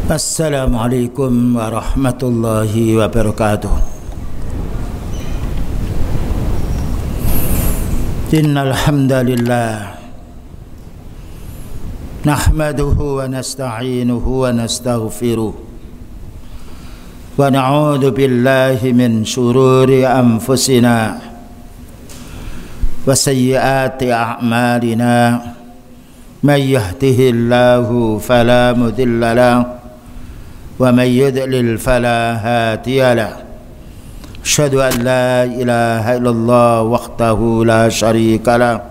Assalamualaikum warahmatullahi wabarakatuh. Innal hamdalillah nahmaduhu wa nasta'inuhu wa nastaghfiruh wa na'udzu billahi min shururi anfusina wa sayyiati a'malina. May yahdihillahu fala mudilla lahu wa may yudlil fala hadiya lahu. Asyhadu an la ilaha illallah wahdahu la syarika lahu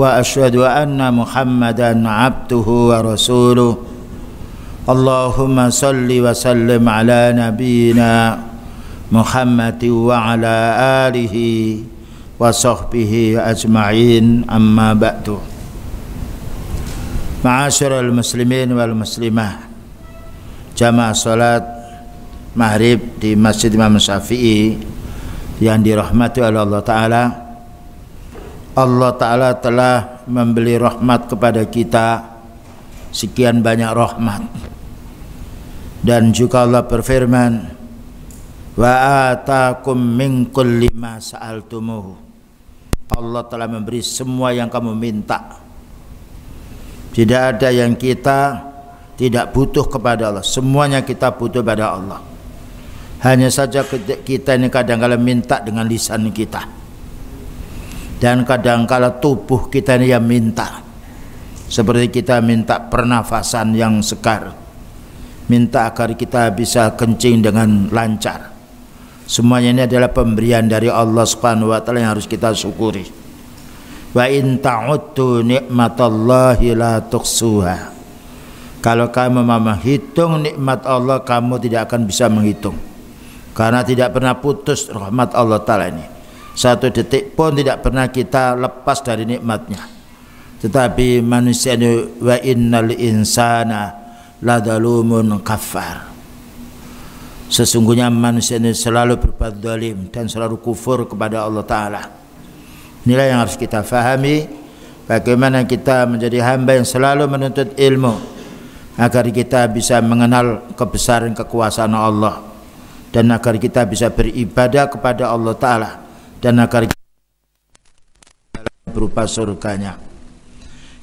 wa asyhadu anna Muhammadan abduhu wa rasuluh. Allahumma salli wa sallim ala nabiyyina Muhammadin wa ala alihi wa sahbihi ajma'in, amma ba'du. Ma'asyiral muslimin wal muslimah, jamaah salat maghrib di Masjid Imam Syafi'i yang dirahmati oleh Allah Ta'ala. Allah Ta'ala telah memberi rahmat kepada kita, sekian banyak rahmat. Dan juga Allah berfirman, wa atakum min kulli ma sa'altumuhu. Allah telah memberi semua yang kamu minta. Tidak ada yang kita tidak butuh kepada Allah. Semuanya kita butuh pada Allah. Hanya saja kita ini kadang-kala minta dengan lisan kita, dan kadang-kala tubuh kita ini yang minta. Seperti kita minta pernafasan yang segar, minta agar kita bisa kencing dengan lancar. Semuanya ini adalah pemberian dari Allah Subhanahu wa taala yang harus kita syukuri. Wa in ta'uddu nikmatallahi la tuhsuha. Kalau kamu menghitung nikmat Allah, kamu tidak akan bisa menghitung, karena tidak pernah putus rahmat Allah Ta'ala ini. Satu detik pun tidak pernah kita lepas dari nikmatnya. Tetapi manusia ini, wa innal insana ladzalumun kafar. Sesungguhnya manusia ini selalu berbuat zalim dan selalu kufur kepada Allah Ta'ala. Inilah yang harus kita fahami, bagaimana kita menjadi hamba yang selalu menuntut ilmu, agar kita bisa mengenal kebesaran kekuasaan Allah, dan agar kita bisa beribadah kepada Allah Ta'ala, dan agar kita berupa surganya.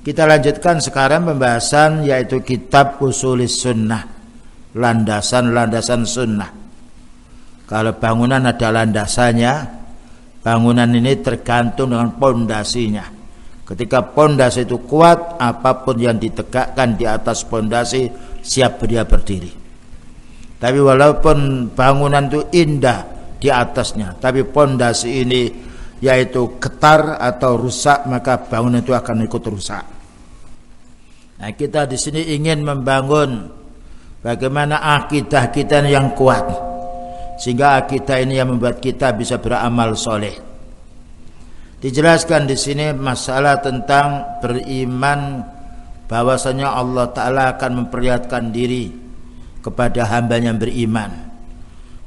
Kita lanjutkan sekarang pembahasan, yaitu kitab Usulis Sunnah, landasan-landasan sunnah. Kalau bangunan ada landasannya, bangunan ini tergantung dengan pondasinya. Ketika pondasi itu kuat, apapun yang ditegakkan di atas pondasi siap dia berdiri. Tapi walaupun bangunan itu indah di atasnya, tapi pondasi ini yaitu getar atau rusak, maka bangunan itu akan ikut rusak. Nah, kita di sini ingin membangun bagaimana akidah kita yang kuat, sehingga akidah ini yang membuat kita bisa beramal soleh. Dijelaskan di sini masalah tentang beriman, bahwasanya Allah Ta'ala akan memperlihatkan diri kepada hambanya yang beriman,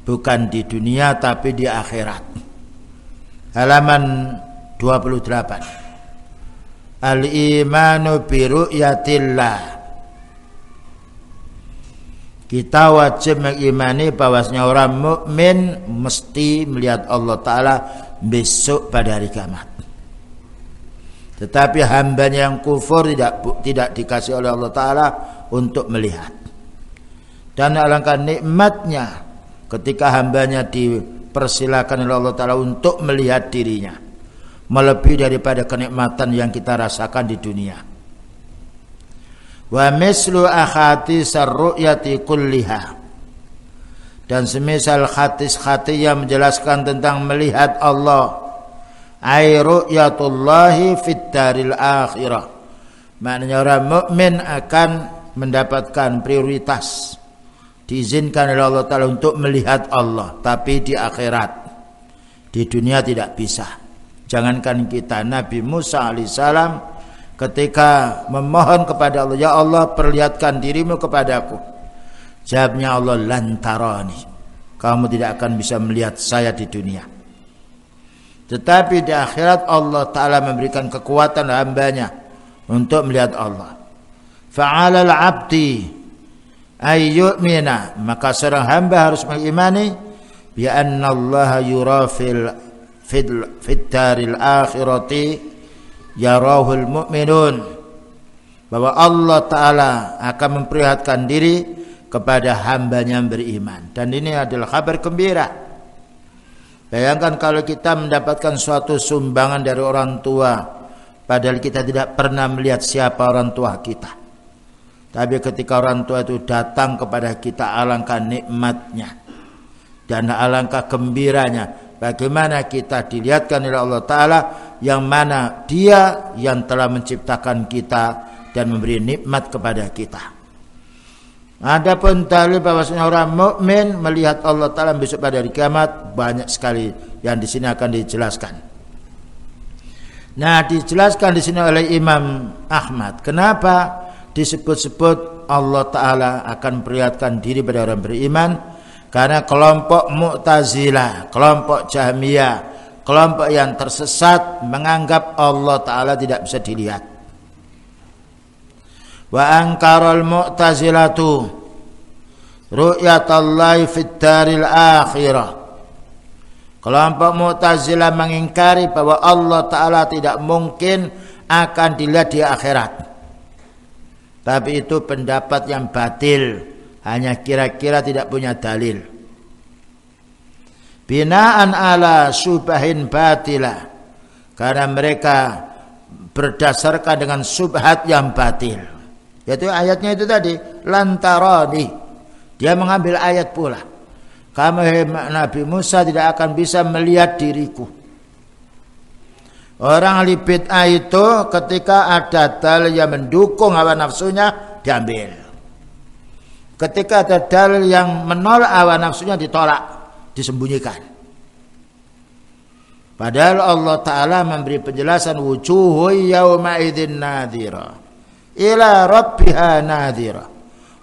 bukan di dunia tapi di akhirat. Halaman 28. Al-imanu bi ru'yatillah. Kita wajib mengimani bahwasanya orang mukmin mesti melihat Allah Ta'ala besok pada hari kiamat. Tetapi hambanya yang kufur tidak dikasih oleh Allah Ta'ala untuk melihat. Dan alangkah nikmatnya ketika hambanya dipersilakan oleh Allah Ta'ala untuk melihat dirinya, melebihi daripada kenikmatan yang kita rasakan di dunia. Wa mislu ahatis ar-ru'yati kulliha. Dan semisal hadis-hadis yang menjelaskan tentang melihat Allah, ay ru'yatullahi fid daril akhirah. Maknanya orang mukmin akan mendapatkan prioritas, diizinkan oleh Allah Ta'ala untuk melihat Allah, tapi di akhirat. Di dunia tidak bisa. Jangankan kita, Nabi Musa alaihissalam ketika memohon kepada Allah, ya Allah perlihatkan dirimu kepadaku, jawabnya Allah, lantarani, kamu tidak akan bisa melihat saya di dunia. Tetapi di akhirat Allah Ta'ala memberikan kekuatan hambanya untuk melihat Allah. Fa'alal abdi ayyumina, maka seorang hamba harus mengimani bi anna Allah yura fil daril akhirati yarahul mu'minun, bahwa Allah Ta'ala akan memperlihatkan diri kepada hambanya yang beriman. Dan ini adalah kabar gembira. Bayangkan kalau kita mendapatkan suatu sumbangan dari orang tua, padahal kita tidak pernah melihat siapa orang tua kita. Tapi ketika orang tua itu datang kepada kita, alangkah nikmatnya dan alangkah gembiranya. Bagaimana kita dilihatkan oleh Allah Ta'ala, yang mana Dia yang telah menciptakan kita dan memberi nikmat kepada kita. Adapun dalil bahwasanya orang mukmin melihat Allah Ta'ala besok pada hari kiamat, banyak sekali yang di sini akan dijelaskan. Nah, dijelaskan di sini oleh Imam Ahmad. Kenapa disebut-sebut Allah Ta'ala akan memperlihatkan diri pada orang beriman? Karena kelompok Mu'tazilah, kelompok Jahmiyah, kelompok yang tersesat menganggap Allah Ta'ala tidak bisa dilihat. Wa angkarul mu'tazilatu ru'yatallahi fid daril akhirah. Kelompok Mu'tazilah mengingkari bahwa Allah Ta'ala tidak mungkin akan dilihat di akhirat. Tapi itu pendapat yang batil, hanya kira-kira tidak punya dalil. Binaan ala syubhahin batilah, karena mereka berdasarkan dengan syubhat yang batil. Yaitu ayatnya itu tadi, lantarani. Dia mengambil ayat pula. Kamu Nabi Musa tidak akan bisa melihat diriku. Orang ahli bid'ah itu ketika ada dalil yang mendukung hawa nafsunya, diambil. Ketika ada dalil yang menolak hawa nafsunya, ditolak, disembunyikan. Padahal Allah Ta'ala memberi penjelasan, wujuhu yawma idzin nadhira ila rabbiha nadhira.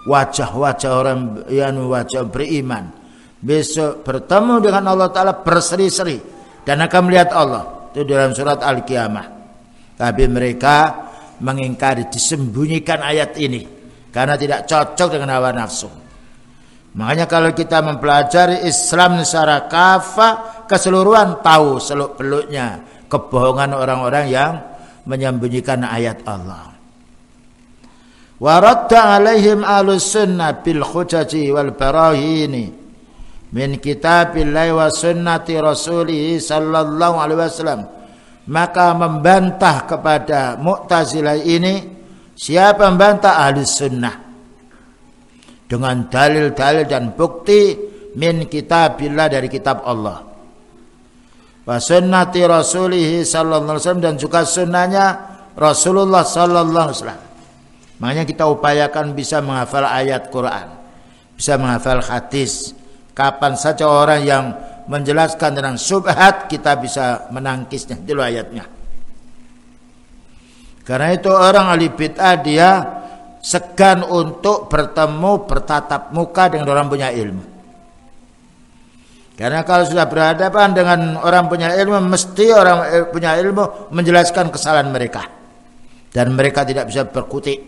Wajah-wajah orang yang wajah beriman besok bertemu dengan Allah Ta'ala berseri-seri dan akan melihat Allah. Itu dalam surat Al-Qiyamah. Tapi mereka mengingkari, disembunyikan ayat ini karena tidak cocok dengan hawa nafsu. Makanya kalau kita mempelajari Islam secara kafah keseluruhan, tahu seluk-beluknya kebohongan orang-orang yang menyembunyikan ayat Allah. Wa radda alaihim ahlus sunnah bil hujaji wal barahini min kitabillahi wa sunnati rasulih sallallahu alaihi wasallam. Maka membantah kepada Mu'tazilah ini, siapa membantah? Ahlus sunnah, dengan dalil-dalil dan bukti min kitabillah, dari kitab Allah, wa sunnati rasulih sallallahu alaihi wasallam, dan juga sunnahnya Rasulullah sallallahu alaihi wasallam. Makanya kita upayakan bisa menghafal ayat Quran, bisa menghafal hadis. Kapan saja orang yang menjelaskan tentang syubhat, kita bisa menangkisnya dulu ayatnya. Karena itu orang ahli bid'ah dia segan untuk bertemu, bertatap muka dengan orang punya ilmu. Karena kalau sudah berhadapan dengan orang punya ilmu, mesti orang punya ilmu menjelaskan kesalahan mereka. Dan mereka tidak bisa berkutik.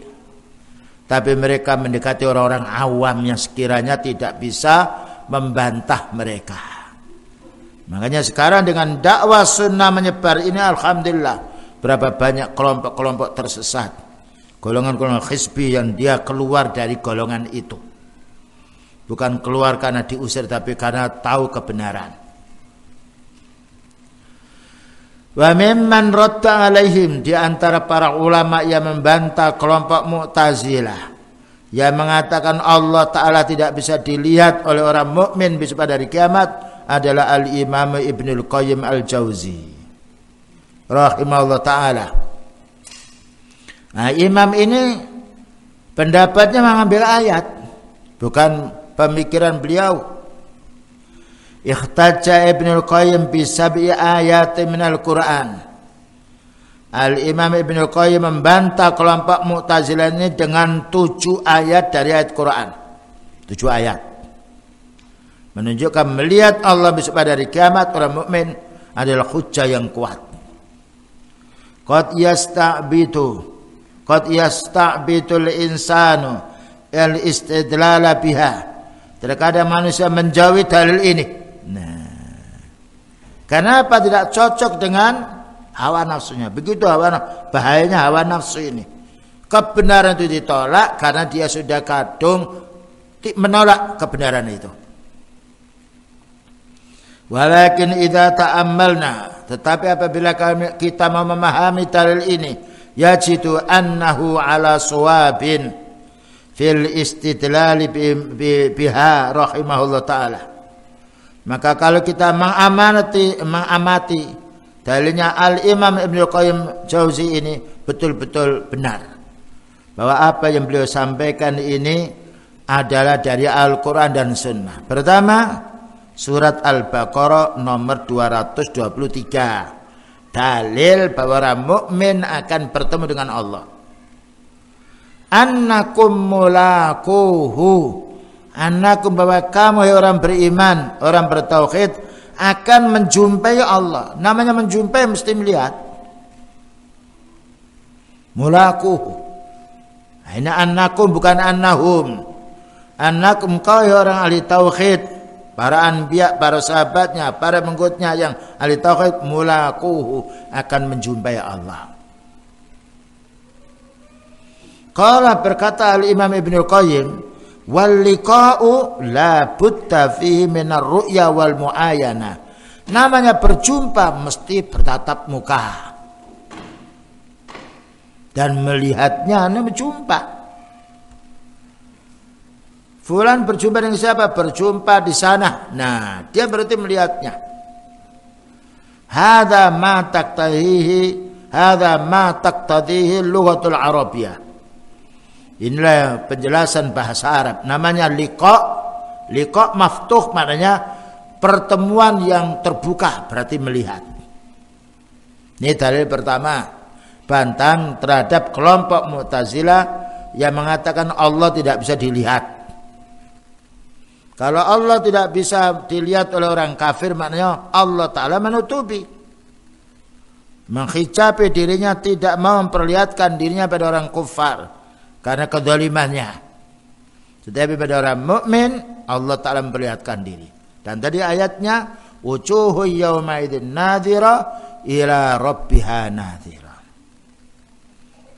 Tapi mereka mendekati orang-orang awam yang sekiranya tidak bisa membantah mereka. Makanya sekarang dengan dakwah sunnah menyebar ini, alhamdulillah, berapa banyak kelompok-kelompok tersesat, golongan-golongan hizbi yang dia keluar dari golongan itu. Bukan keluar karena diusir, tapi karena tahu kebenaran. Wa mimman radda alaihim, di antara para ulama yang membantah kelompok Mu'tazilah yang mengatakan Allah Ta'ala tidak bisa dilihat oleh orang mukmin besok pada hari kiamat, adalah Al-Imam Ibnul Qayyim Al-Jauzi rahimahullah ta'ala. Nah, imam ini pendapatnya mengambil ayat, bukan pemikiran beliau. Ikhtaja Ibnul Qayyim bi sab'i ayatin minal Qur'an. Al-Imam Ibnul Qayyim membantah kelompok Mu'tazilah ini dengan 7 ayat dari ayat Quran. 7 ayat menunjukkan melihat Allah besok pada hari kiamat orang mukmin adalah hujjah yang kuat. Qad yasta'bitul insanu al-istidlala biha. Terkadang manusia menjauhi dalil ini. Nah, kenapa tidak cocok dengan hawa nafsunya? Begitu bahayanya hawa nafsu ini. Kebenaran itu ditolak karena dia sudah kadung menolak kebenaran itu. Walakin idza ta'ammalna, tetapi apabila kita mau memahami dalil ini, yajidu annahu ala suwabin fil istidlal biha rahimahullah taala. Maka kalau kita mengamati dalilnya Al-Imam Ibnu Qayyim Jauzi ini betul-betul benar, bahwa apa yang beliau sampaikan ini adalah dari Al-Quran dan Sunnah. Pertama, surat Al-Baqarah nomor 223. Dalil bahwa orang mukmin akan bertemu dengan Allah. Annakum mulaquhu. Annakum, bahwa kamu orang beriman, orang bertauhid akan menjumpai Allah. Namanya menjumpai mesti melihat. Mulaquhu. Ini annakum bukan annahum. Annakum, kau orang ahli tauhid, para anbiya, para sahabatnya, para pengikutnya yang ahli tauhid, mulaquhu, akan menjumpai Allah. Qala, berkata Al-Imam Ibnu Qayyim, wal liqa'u la budda fihi minar ru'ya wal mu'ayana. Namanya berjumpa mesti bertatap muka. Dan melihatnya, ini berjumpa. Fulan berjumpa dengan siapa? Berjumpa di sana. Nah, dia berarti melihatnya. Hadza ma taqtadihi lughatul Arabiyyah. Inilah penjelasan bahasa Arab. Namanya liqa. Liqa maftuh, maknanya pertemuan yang terbuka, berarti melihat. Ini dalil pertama. Bantahan terhadap kelompok Mu'tazilah yang mengatakan Allah tidak bisa dilihat. Kalau Allah tidak bisa dilihat oleh orang kafir, maknanya Allah Ta'ala menutupi, menghijabi dirinya, tidak mau memperlihatkan dirinya pada orang kufar karena kezalimannya. Tetapi pada orang mukmin Allah Ta'ala memperlihatkan diri. Dan tadi ayatnya, wujuhu yawma idzin nadhira ila rabbiha nadhira.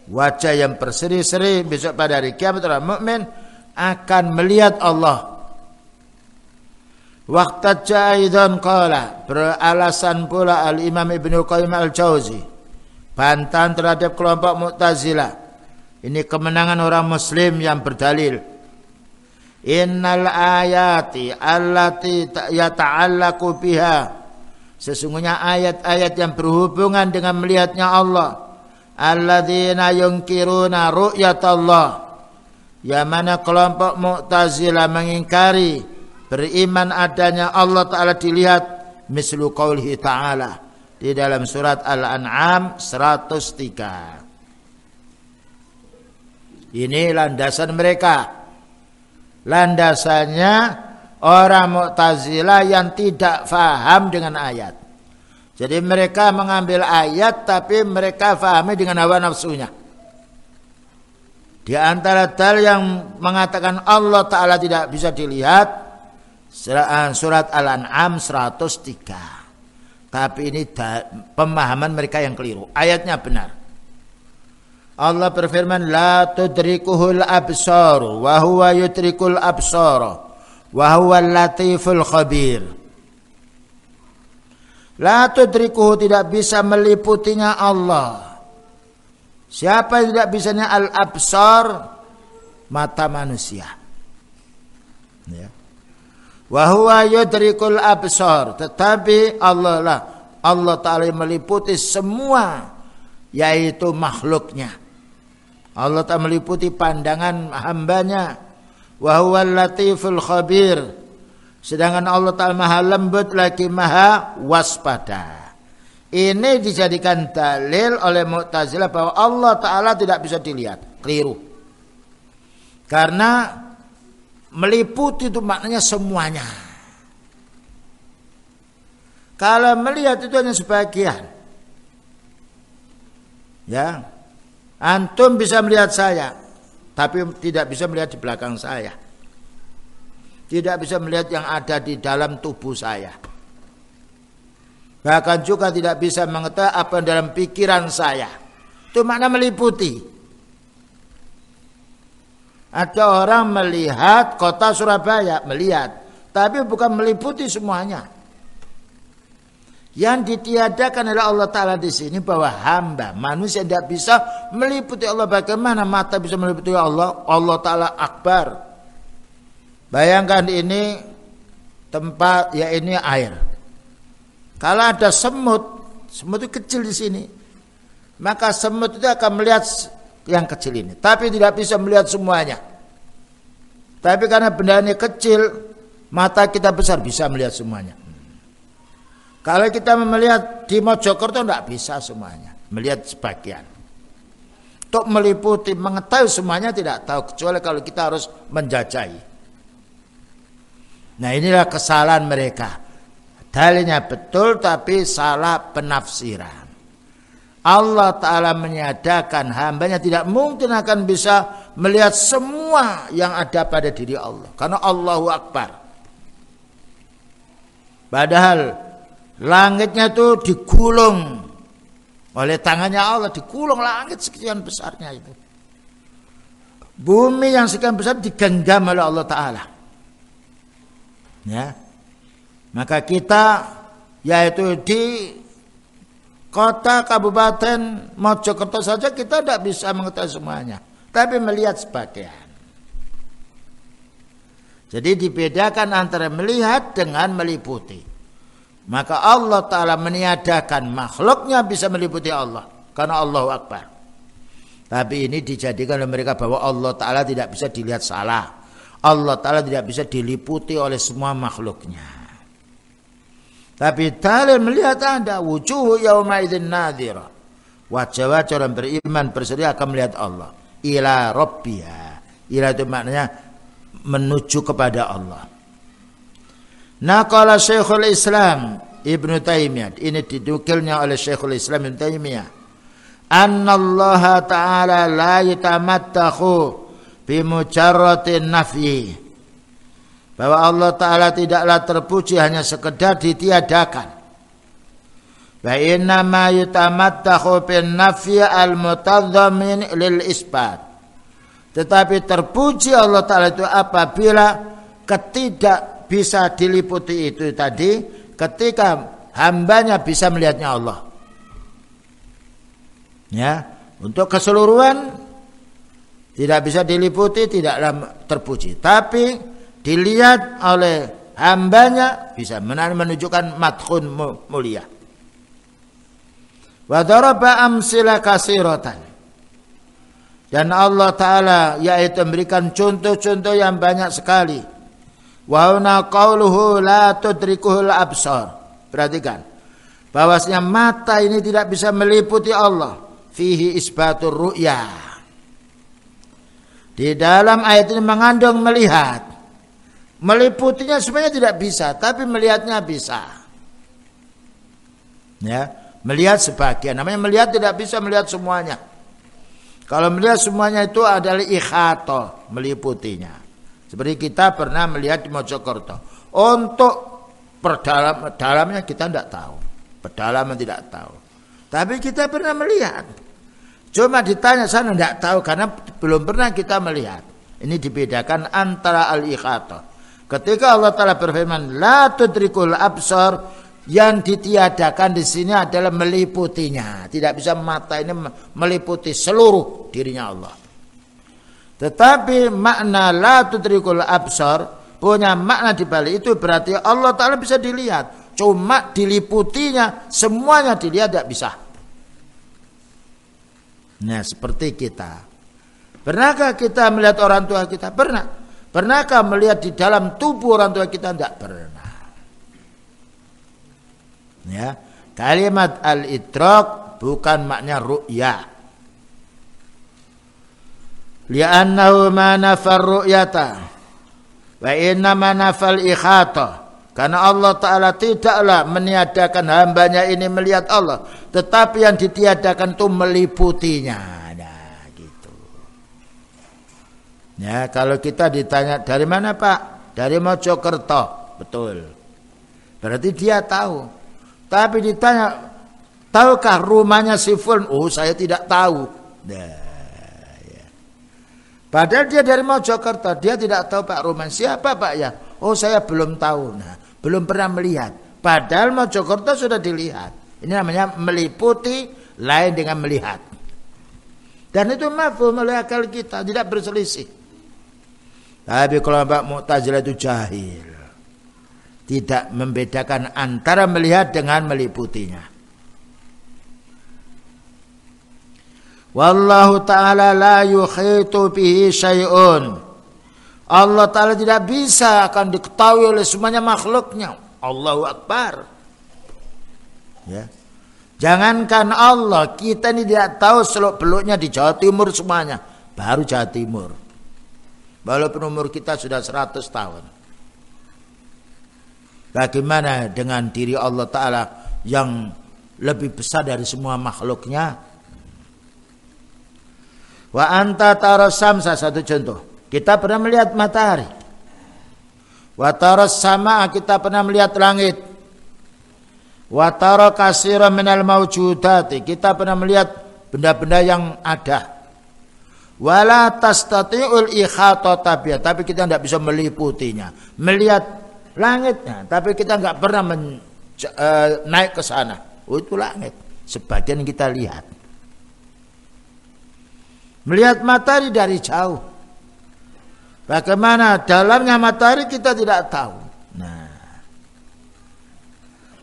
Wajah yang berseri-seri besok pada hari kiamat orang mukmin akan melihat Allah. Waqta jaidan qala, beralasan pula Al-Imam Ibnu Qayyim Al-Jauzi bantahan terhadap kelompok Mu'tazilah. Ini kemenangan orang muslim yang berdalil. Innal ayati allati yata'allaqu biha, sesungguhnya ayat-ayat yang berhubungan dengan melihatnya Allah. Alladzina yunkiruna ru'yatallah, yang mana kelompok Mu'tazilah mengingkari beriman adanya Allah Ta'ala dilihat. Mislu qaulihi ta'ala, di dalam surat Al-An'am 103. Ini landasan mereka. Landasannya orang Mu'tazilah yang tidak faham dengan ayat. Jadi mereka mengambil ayat tapi mereka fahami dengan hawa nafsunya. Di antara dalil yang mengatakan Allah Ta'ala tidak bisa dilihat, surat Al-An'am 103. Tapi ini pemahaman mereka yang keliru. Ayatnya benar. Allah berfirman, la tudrikuhul absaru wa huwa yudrikul absara wa huwal latiful khabir. La tudrikuhu, tidak bisa meliputinya Allah. Siapa yang tidak bisanya? Al-absar, mata manusia. Ya. Wa huwa yudrikul absar, tetapi Allah Ta'ala meliputi semua, yaitu makhluknya. Allah Ta'ala meliputi pandangan hambanya. Wa huwal latiful khabir, sedangkan Allah Ta'ala maha lembut lagi maha waspada. Ini dijadikan dalil oleh Mu'tazilah bahwa Allah Ta'ala tidak bisa dilihat. Keliru. Karena meliputi itu maknanya semuanya. Kalau melihat itu hanya sebagian. Ya, antum bisa melihat saya. tapi tidak bisa melihat di belakang saya. Tidak bisa melihat yang ada di dalam tubuh saya. Bahkan juga tidak bisa mengetahui apa yang dalam pikiran saya. Itu makna meliputi. Ada orang melihat kota Surabaya, melihat, tapi bukan meliputi semuanya. Yang ditiadakan oleh Allah Ta'ala di sini bahwa hamba manusia tidak bisa meliputi Allah. Bagaimana mata bisa meliputi Allah? Allah Ta'ala akbar. Bayangkan ini tempat, ya ini air. Kalau ada semut, semut itu kecil di sini, maka semut itu akan melihat yang kecil ini, tapi tidak bisa melihat semuanya. Tapi karena benda ini kecil, mata kita besar bisa melihat semuanya. Kalau kita melihat di Mojokerto tidak bisa semuanya, melihat sebagian. Untuk meliputi, mengetahui semuanya tidak tahu, kecuali kalau kita harus menjajahi. Nah inilah kesalahan mereka. Dalilnya betul tapi salah penafsiran. Allah Ta'ala menyatakan hambanya tidak mungkin akan bisa melihat semua yang ada pada diri Allah. Karena Allahu Akbar. Padahal langitnya itu digulung oleh tangannya Allah, digulung langit sekian besarnya itu. Bumi yang sekian besar digenggam oleh Allah Ta'ala. Ya. Maka kita yaitu di kota Kabupaten Mojokerto saja kita tidak bisa mengetahui semuanya, tapi melihat sebagian. Jadi dibedakan antara melihat dengan meliputi. Maka Allah Ta'ala meniadakan makhluknya bisa meliputi Allah. Karena Allahu Akbar. Tapi ini dijadikan oleh mereka bahwa Allah Ta'ala tidak bisa dilihat salah. Allah Ta'ala tidak bisa diliputi oleh semua makhluknya. Tapi dalil melihat ada wujuh yauma idzin nadhira. Wajah-wajah orang beriman bersedia akan melihat Allah. Ila rabbiha. Ila itu maknanya menuju kepada Allah. Naqala Syekhul Islam Ibnu Taimiyah, ini didukilnya oleh Syekhul Islam Ibnu Taimiyah, annallaha ta'ala la yatamattakhu bi mujarradin nafyi, bahwa Allah Ta'ala tidaklah terpuji hanya sekedar ditiadakan. Wa inna ma yatamattakhu bin nafyi al-mutadzamin lil isbat, tetapi terpuji Allah Ta'ala itu apabila ketidak bisa diliputi itu tadi, ketika hambanya bisa melihatnya Allah. Ya, untuk keseluruhan tidak bisa diliputi, tidaklah terpuji. Tapi dilihat oleh hambanya bisa menunjukkan madhun mulia. Wa daraba amsila kasiratan. Dan Allah Ta'ala yaitu memberikan contoh-contoh yang banyak sekali. Wa huna qauluhu la tudrikuhul absar. Perhatikan bahwasanya mata ini tidak bisa meliputi Allah. Fihi isbatur ru'ya. Di dalam ayat ini mengandung melihat. Meliputinya sebenarnya tidak bisa, tapi melihatnya bisa. Ya, melihat sebagian. Namanya melihat tidak bisa melihat semuanya. Kalau melihat semuanya itu adalah ikhata, meliputinya. Seperti kita pernah melihat di Mojokerto. Untuk dalamnya kita tidak tahu. Pedalaman tidak tahu. Tapi kita pernah melihat. Cuma ditanya sana tidak tahu karena belum pernah kita melihat. Ini dibedakan antara al-ikhata. Ketika Allah Ta'ala berfirman la tudrikul absar, yang ditiadakan di sini adalah meliputinya. Tidak bisa mata ini meliputi seluruh dirinya Allah. Tetapi makna la tudrikul absar punya makna dibalik itu berarti Allah Ta'ala bisa dilihat. Cuma diliputinya, semuanya dilihat tidak bisa. Nah seperti kita. Pernahkah kita melihat orang tua kita? Pernah. Pernahkah melihat di dalam tubuh orang tua kita? Tidak pernah. Ya, kalimat al-idrak bukan makna ru'ya. Li'annahu ma nafar ru'yata wa inna ma nafal ikhata. Karena Allah Ta'ala tidaklah meniadakan hambanya ini melihat Allah, tetapi yang ditiadakan itu meliputinya. Nah gitu. Ya, kalau kita ditanya dari mana Pak? Dari Mojokerto, betul. Berarti dia tahu. Tapi ditanya, tahukah rumahnya si Fulan? Oh, saya tidak tahu. Nah, ya. Padahal dia dari Mojokerto, dia tidak tahu Pak rumah siapa Pak ya? Oh, saya belum tahu. Nah, belum pernah melihat. Padahal Mojokerto sudah dilihat. Ini namanya meliputi lain dengan melihat. Dan itu mafhum oleh akal kita, tidak berselisih. Tapi kelompok Mu'tazilah itu jahil. Tidak membedakan antara melihat dengan meliputinya. Wallahu ta'ala la yukhitu bihi syai'un. Allah ta'ala tidak bisa akan diketahui oleh semuanya makhluknya. Allahu Akbar. Ya. Jangankan Allah, kita ini tidak tahu seluk-beluknya di Jawa Timur semuanya. Baru Jawa Timur. Walaupun umur kita sudah 100 tahun. Bagaimana dengan diri Allah Ta'ala yang lebih besar dari semua makhluknya? Wa anta taras samsa, satu contoh. Kita pernah melihat matahari. Wa taras sama, kita pernah melihat langit. Wa tara katsiran minal mawjudati, kita pernah melihat benda-benda yang ada. Wala tastati'ul ikhatata biha, tapi kita tidak bisa meliputinya. Melihat langitnya, tapi kita nggak pernah naik ke sana. Oh, itu langit. Sebagian kita lihat. Melihat matahari dari jauh. Bagaimana dalamnya matahari kita tidak tahu. Nah,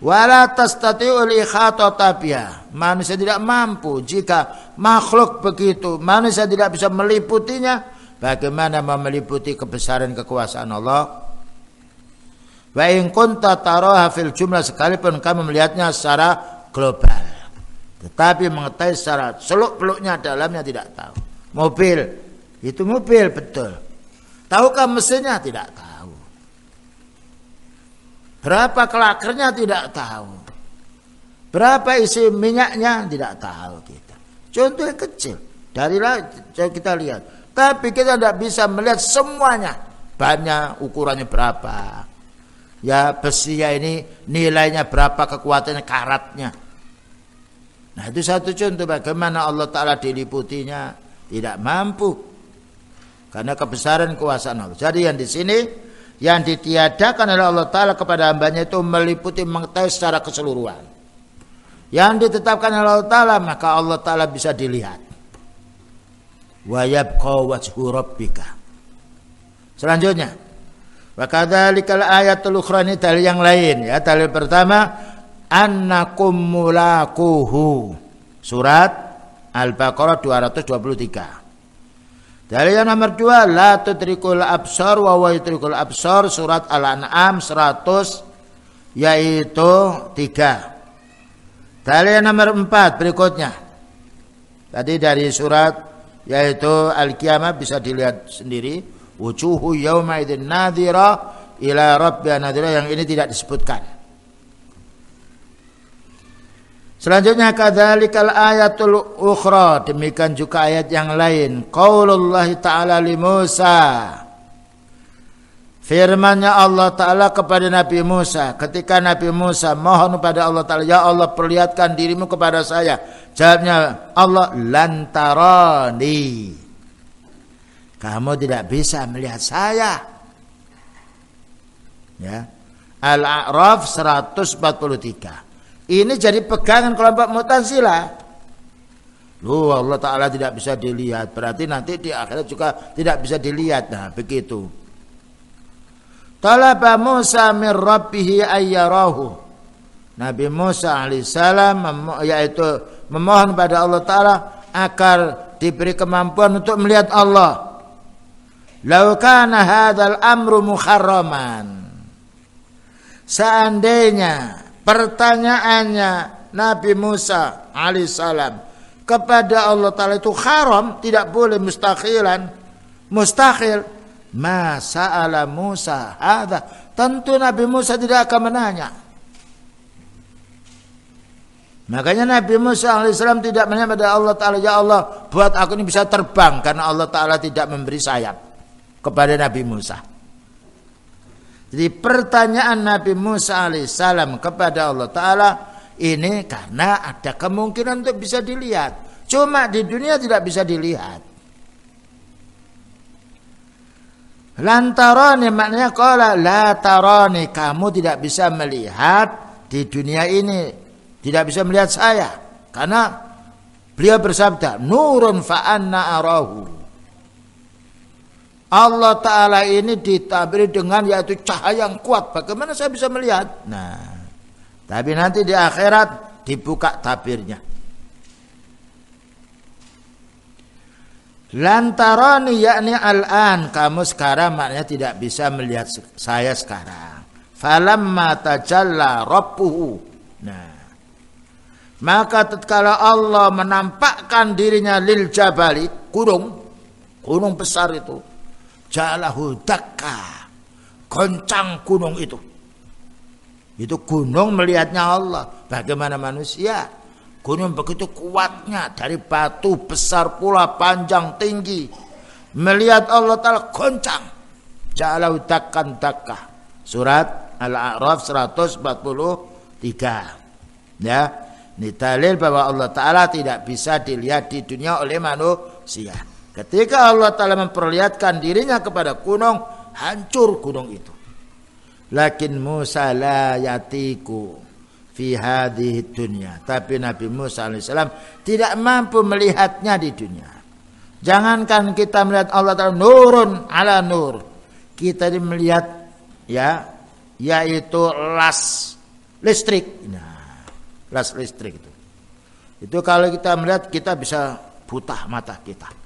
wala tastati'ul ikhatata biha, manusia tidak mampu. Jika makhluk begitu, manusia tidak bisa meliputinya, bagaimana meliputi kebesaran kekuasaan Allah? Wa in kunta taraha fil jumlah, sekalipun kamu melihatnya secara global, tetapi mengetahui secara seluk-beluknya dalamnya tidak tahu. Mobil, itu mobil betul. Tahukah mesinnya? Tidak tahu. Berapa kelakernya? Tidak tahu. Berapa isi minyaknya? Tidak tahu kita. Contoh yang kecil. Dari kita lihat. Tapi kita tidak bisa melihat semuanya. Bannya ukurannya berapa. Ya besinya ini nilainya berapa, kekuatannya, karatnya. Nah itu satu contoh bagaimana Allah Ta'ala diliputinya. Tidak mampu. Karena kebesaran kekuasaan Allah. Jadi yang di sini, yang ditiadakan oleh Allah Ta'ala kepada hambanya itu meliputi, mengetahui secara keseluruhan. Yang ditetapkan oleh Allah Ta'ala, maka Allah Ta'ala bisa dilihat. Wa yabqa wajhu rabbika. Selanjutnya, wa kadzalikal ayatul ukhra, ini dalil yang lain ya. Dalil pertama, annakum mulaquhu. Surat Al-Baqarah 223. Dalil yang nomor 2, la tudrikul absar wa huwa yudrikul absar, surat Al-An'am 100 yaitu 3. Dalil yang nomor 4 berikutnya. Tadi dari surat yaitu Al-Qiyamah bisa dilihat sendiri, wujuhu yauma idzin nadhira ila rabbiha nadhira, yang ini tidak disebutkan. Selanjutnya kadzalikal ayatul ukhra, demikian juga ayat yang lain. Qaulullah ta'ala li Musa, firman-Nya Allah Ta'ala kepada Nabi Musa ketika Nabi Musa mohon kepada Allah Ta'ala, ya Allah perlihatkan dirimu kepada saya. Jawabnya Allah, lantarani, kamu tidak bisa melihat saya. Ya. Al-A'raf 143. Ini jadi pegangan kelompok Mu'tazilah. Loh, Allah Ta'ala tidak bisa dilihat, berarti nanti di akhirat juga tidak bisa dilihat. Nah begitu. Talaba Musa min rabbihi ayyarahu. Nabi Musa alaihissalam yaitu memohon pada Allah Ta'ala agar diberi kemampuan untuk melihat Allah. Lau kana hadzal amru muharraman, seandainya pertanyaannya Nabi Musa alaihissalam kepada Allah Ta'ala itu haram, tidak boleh, mustahilan, mustahil, ma sa'ala Musa hadza, tentu Nabi Musa tidak akan menanya. Makanya Nabi Musa alaihissalam tidak menanya pada Allah Ta'ala, ya Allah buat aku ini bisa terbang, karena Allah Ta'ala tidak memberi sayap. kepada Nabi Musa. Jadi pertanyaan Nabi Musa alaihissalam kepada Allah Ta'ala ini karena ada kemungkinan untuk bisa dilihat. Cuma di dunia tidak bisa dilihat. Lantaroni maknanya qala la tarani, kamu tidak bisa melihat di dunia ini, tidak bisa melihat saya. Karena beliau bersabda, nurun fa anna arahu. Allah Ta'ala ini ditabiri dengan yaitu cahaya yang kuat. Bagaimana saya bisa melihat? Nah, tapi nanti di akhirat dibuka tabirnya. Lantaroni yakni al-an, kamu sekarang maknanya tidak bisa melihat saya sekarang. Falamma tajalla rabbuhu. Nah, maka tatkala Allah menampakkan dirinya lil jabali, gunung besar itu, ja'alahu dakka, goncang gunung itu. Itu gunung melihatnya Allah. Bagaimana manusia? Gunung begitu kuatnya, dari batu besar pula, panjang tinggi. Melihat Allah Ta'ala goncang. Ja'alahu dakkan dakka. Surat Al-A'raf 143. Ya, ini dalil bahwa Allah Ta'ala tidak bisa dilihat di dunia oleh manusia. Ketika Allah Ta'ala memperlihatkan dirinya kepada gunung, hancur gunung itu. Lakin Musa la yatiku fi hadhihi dunya. Tapi Nabi Musa alaihissalam tidak mampu melihatnya di dunia. Jangankan kita melihat Allah Ta'ala nurun ala nur. Kita melihat ya, yaitu las listrik. Nah, las listrik itu. Itu kalau kita melihat kita bisa buta mata kita.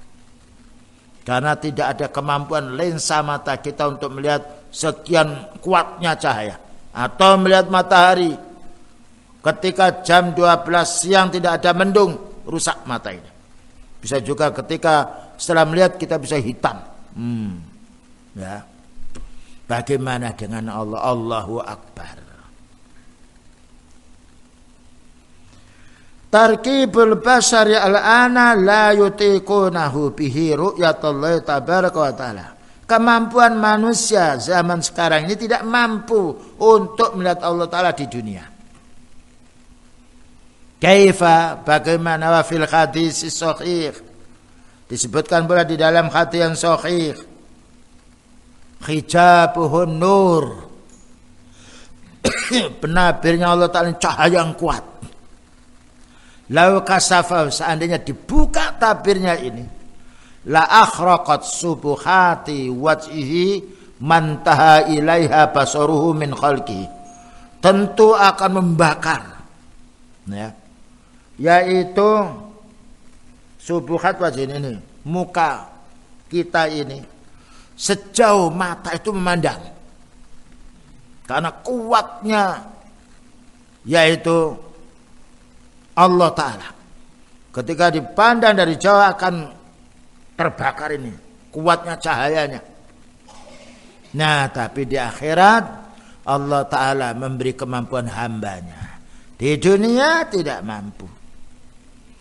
Karena tidak ada kemampuan lensa mata kita untuk melihat sekian kuatnya cahaya. Atau melihat matahari ketika jam 12 siang tidak ada mendung, rusak mata ini. Bisa juga ketika setelah melihat kita bisa hitam. Ya. Bagaimana dengan Allah? Allahu Akbar. Tarkibul basari al-ana la yutiqunahu bihi ru'yatullahi tabaraka wa ta'ala. Kemampuan manusia zaman sekarang ini tidak mampu untuk melihat Allah Ta'ala di dunia. Kaifa, bagaimana wa fil hadis sahih, disebutkan pula di dalam hadis yang sahih, hijabuhun nur, penabirnya Allah Ta'ala cahaya yang kuat. Lau kasafa, seandainya dibuka tabirnya ini, la akhraqat subuhati wajhihi mantaha ilaiha basaruhu min khalqihi, tentu akan membakar, ya, yaitu subuhat wajh ini, muka kita ini, sejauh mata itu memandang, karena kuatnya yaitu Allah Ta'ala. Ketika dipandang dari jauh akan terbakar ini, kuatnya cahayanya. Nah, tapi di akhirat Allah Ta'ala memberi kemampuan hambanya. Di dunia tidak mampu.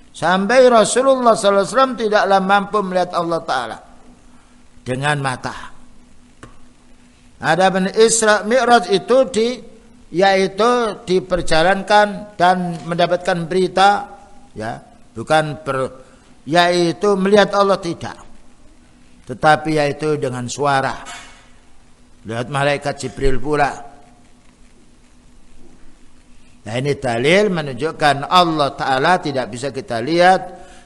Sampai Rasulullah SAW tidaklah mampu melihat Allah Ta'ala dengan mata. Adapun Isra Mi'raj itu yaitu diperjalankan dan mendapatkan berita, ya, bukan yaitu melihat Allah tidak, tetapi yaitu dengan suara, lihat malaikat Jibril pula. Nah, ini dalil menunjukkan Allah Ta'ala tidak bisa kita lihat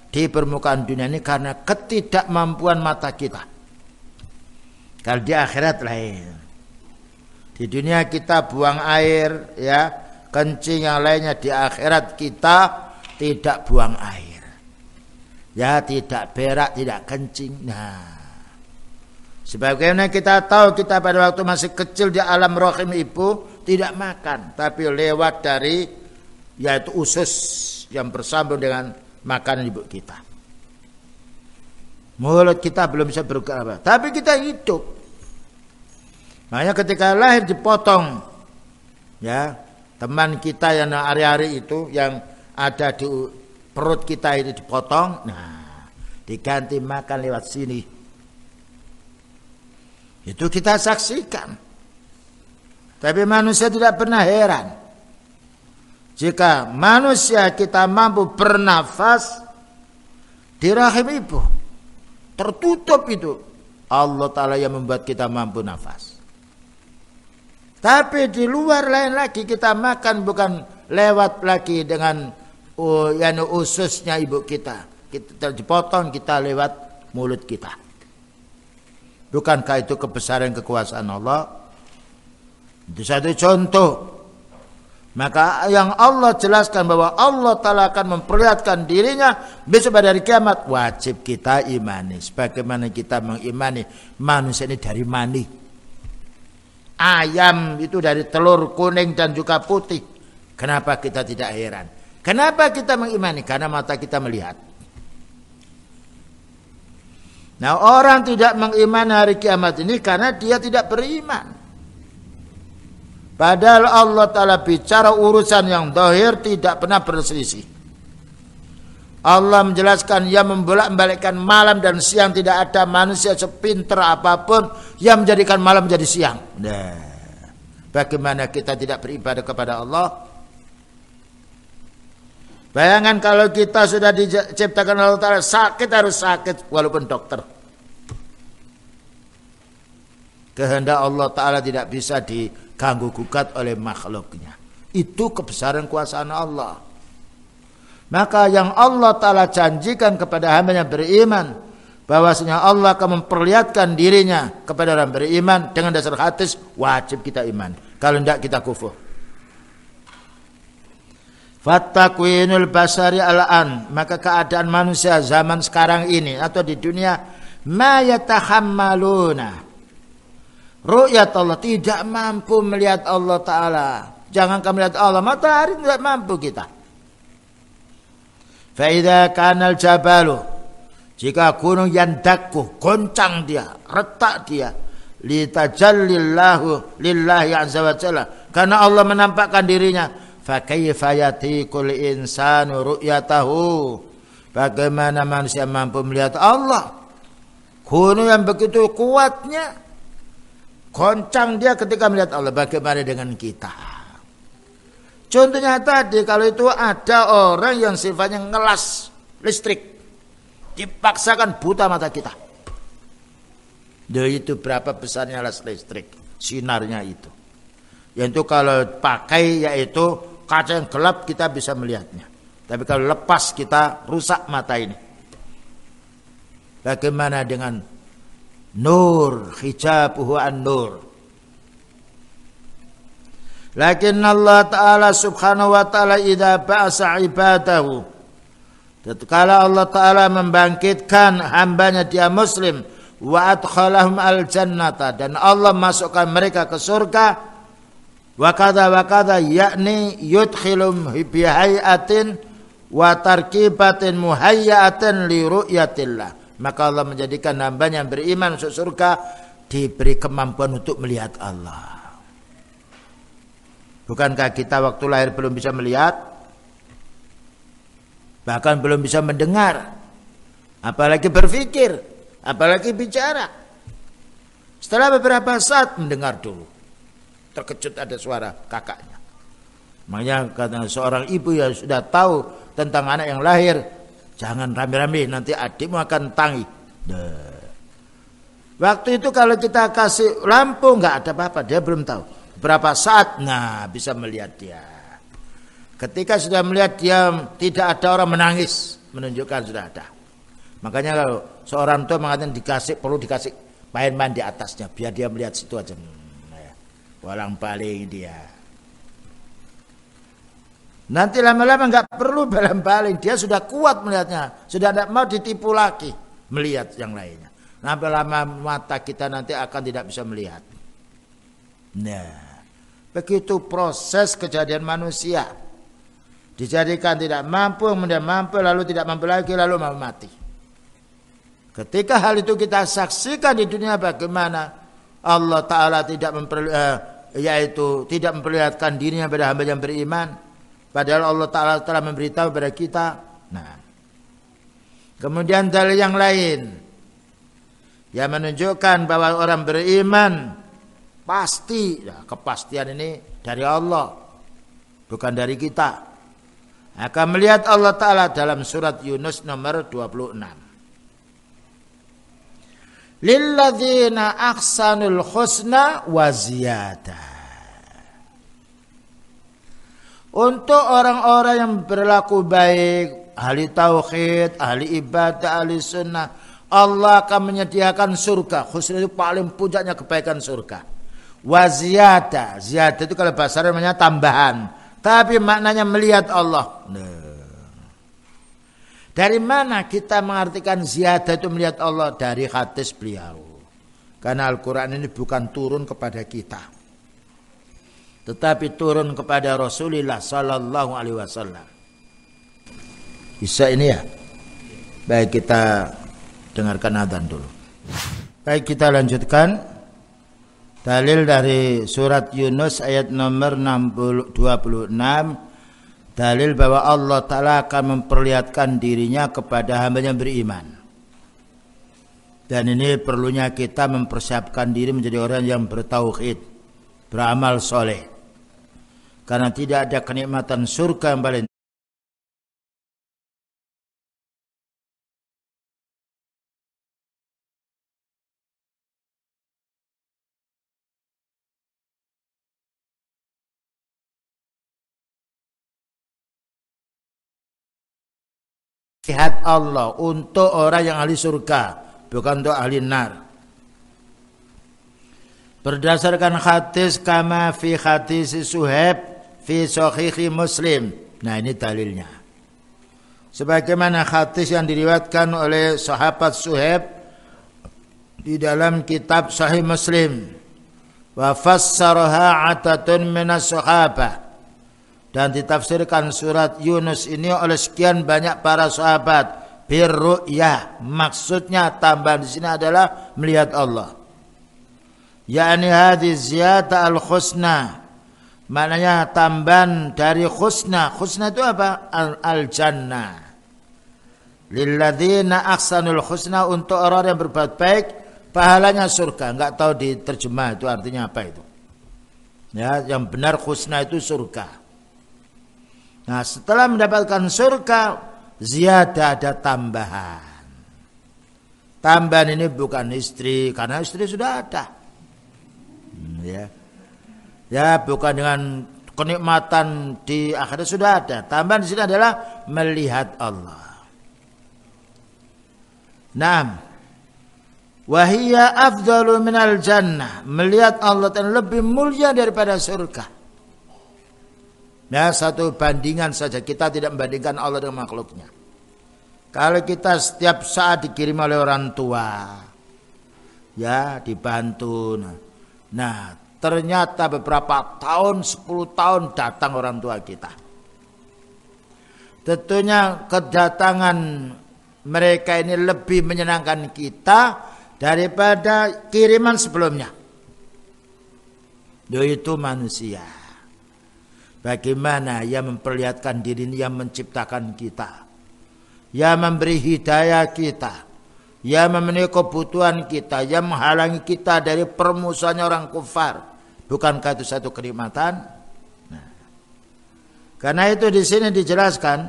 di permukaan dunia ini karena ketidakmampuan mata kita. Kalau di akhirat lain. Di dunia kita buang air, ya, kencing yang lainnya. Di akhirat kita tidak buang air, ya, tidak berak, tidak kencing. Nah, sebagaimana kita tahu, kita pada waktu masih kecil di alam rahim ibu tidak makan, tapi lewat dari yaitu usus yang bersambung dengan makanan ibu kita. Mulut kita belum bisa bergerak, tapi kita hidup. Makanya ketika lahir dipotong, ya, teman kita yang hari-hari itu yang ada di perut kita itu dipotong, nah, diganti makan lewat sini. Itu kita saksikan. Tapi manusia tidak pernah heran. Jika manusia kita mampu bernafas di rahim ibu, tertutup itu, Allah Ta'ala yang membuat kita mampu nafas. Tapi di luar lain lagi kita makan bukan lewat lagi dengan ususnya ibu kita. Kita dipotong kita lewat mulut kita. Bukankah itu kebesaran kekuasaan Allah? Itu satu contoh. Maka yang Allah jelaskan bahwa Allah Ta'ala akan memperlihatkan dirinya besok pada hari kiamat, wajib kita imani. Sebagaimana kita mengimani manusia ini dari mani. Ayam itu dari telur kuning dan juga putih. Kenapa kita tidak heran? Kenapa kita mengimani? Karena mata kita melihat. Nah, orang tidak mengimani hari kiamat ini karena dia tidak beriman. Padahal Allah Ta'ala bicara urusan yang zahir tidak pernah berselisih. Allah menjelaskan yang membolak-balikkan malam dan siang, tidak ada manusia sepintar apapun yang menjadikan malam menjadi siang. Nah, bagaimana kita tidak beribadah kepada Allah? Bayangkan kalau kita sudah diciptakan Allah Ta'ala sakit, harus sakit walaupun dokter. Kehendak Allah Ta'ala tidak bisa diganggu gugat oleh makhluknya. Itu kebesaran kuasaan Allah. Maka yang Allah Ta'ala janjikan kepada hamba yang beriman, bahwasanya Allah akan memperlihatkan dirinya kepada orang beriman dengan dasar hadis, wajib kita iman. Kalau tidak kita kufur. Fattakwinul basari al-an, maka keadaan manusia zaman sekarang ini atau di dunia, ma yatahammaluna ru'yat Allah, tidak mampu melihat Allah Ta'ala. Jangankan melihat Allah, matahari tidak mampu kita. Fa idza kana al-jabalu, jika gunung yandakku, goncang dia, retak dia, litajallillahu lillahi azza wa jalla, karena Allah menampakkan dirinya, fa kayfa yatiqul insanu ru'yatahu, bagaimana manusia mampu melihat Allah? Gunung yang begitu kuatnya, goncang dia ketika melihat Allah, bagaimana dengan kita? Contohnya tadi, kalau itu ada orang yang sifatnya ngelas listrik, dipaksakan buta mata kita. Itu berapa besarnya las listrik, sinarnya itu. Yaitu kalau pakai yaitu kaca yang gelap kita bisa melihatnya. Tapi kalau lepas kita rusak mata ini. Bagaimana dengan nur, hijabuhu an-nur. Lakin Allah Ta'ala subhanahu wa ta'ala idza ba'asa ibadahu, tatkala Allah Ta'ala membangkitkan hambanya dia muslim, wa adkhalahum al-jannata, dan Allah masukkan mereka ke surga, wa kadza yakni yudkhilum bihai'atin wa tarkibatin muhayya'atin li ru'yatillah, maka Allah menjadikan hambanya yang beriman masuk surga diberi kemampuan untuk melihat Allah. Bukankah kita waktu lahir belum bisa melihat? Bahkan belum bisa mendengar. Apalagi berpikir, apalagi bicara. Setelah beberapa saat mendengar dulu. Terkejut ada suara kakaknya. Makanya kata seorang ibu yang sudah tahu tentang anak yang lahir, jangan rame-rame, nanti adikmu akan tangi. Waktu itu kalau kita kasih lampu nggak ada apa-apa, dia belum tahu. Berapa saat, nah bisa melihat dia. Ketika sudah melihat dia tidak ada orang menangis, menunjukkan sudah ada. Makanya kalau seorang tua mengatakan perlu dikasih main-main di atasnya, biar dia melihat situ aja. Walang paling dia. Nanti lama-lama nggak perlu baling-baling, dia sudah kuat melihatnya, sudah tidak mau ditipu lagi melihat yang lainnya. Lama-lama mata kita nanti akan tidak bisa melihat. Nah, begitu proses kejadian manusia. Dijadikan tidak mampu, kemudian mampu, lalu tidak mampu lagi, lalu mau mati. Ketika hal itu kita saksikan di dunia, bagaimana Allah Ta'ala tidak memperlihatkan dirinya pada hamba yang beriman, padahal Allah Ta'ala telah memberitahu kepada kita. Nah, kemudian dalil yang lain, yang menunjukkan bahwa orang beriman pasti, ya, kepastian ini dari Allah, bukan dari kita. Akan melihat Allah Ta'ala dalam surat Yunus nomor 26. Lilladzina ahsanul husna wa ziyadah. Untuk orang-orang yang berlaku baik, ahli tauhid, ahli ibadah, ahli sunnah, Allah akan menyediakan surga. Husna itu paling puncaknya kebaikan surga. Wa ziyadah. Ziyadah itu kalau bahasa namanya tambahan, tapi maknanya melihat Allah. Dari mana kita mengartikan ziyadah itu melihat Allah? Dari hadis beliau. Karena Al-Quran ini bukan turun kepada kita, tetapi turun kepada Rasulullah Sallallahu Alaihi Wasallam. Bisa ini ya? Baik, kita dengarkan adzan dulu. Baik, kita lanjutkan. Dalil dari surat Yunus ayat nomor 26. Dalil bahwa Allah Ta'ala akan memperlihatkan dirinya kepada hamba yang beriman. Dan ini perlunya kita mempersiapkan diri menjadi orang yang bertauhid, beramal soleh. Karena tidak ada kenikmatan surga yang paling lihat Allah untuk orang yang ahli surga, bukan untuk ahli nar. Berdasarkan hadis kama fi hadis Suhaib fi Sahih Muslim. Nah, ini dalilnya. Sebagaimana hadis yang diriwayatkan oleh sahabat Suhaib di dalam kitab Sahih Muslim. Wa fassaraha 'atatun minas sahabah. Dan ditafsirkan surat Yunus ini oleh sekian banyak para sahabat birru'yah. Maksudnya tambahan di sini adalah melihat Allah. Yakni hadis ziyadah al-husna. Maknanya tambahan dari husna. Husna itu apa? Al-jannah. Lilladzina ahsanul husna, untuk orang yang berbuat baik pahalanya surga. Enggak tahu diterjemah itu artinya apa itu. Ya, yang benar husna itu surga. Nah, setelah mendapatkan surga, ziyadah, ada tambahan. Tambahan ini bukan istri, karena istri sudah ada. Ya, bukan dengan kenikmatan di akhirat sudah ada. Tambahan di sini adalah melihat Allah. Naam. Wahiyya afdalu minal jannah. Melihat Allah dan lebih mulia daripada surga. Ya, satu bandingan saja, kita tidak membandingkan Allah dengan makhluknya. Kalau kita setiap saat dikirim oleh orang tua, ya dibantu. Nah, ternyata beberapa tahun, 10 tahun datang orang tua kita. Tentunya kedatangan mereka ini lebih menyenangkan kita daripada kiriman sebelumnya. Yaitu manusia. Bagaimana ia memperlihatkan dirinya, yang menciptakan kita, yang memberi hidayah kita, yang memenuhi kebutuhan kita, yang menghalangi kita dari permusuhannya orang kufar. Bukankah itu satu kenikmatan? Nah, karena itu di sini dijelaskan,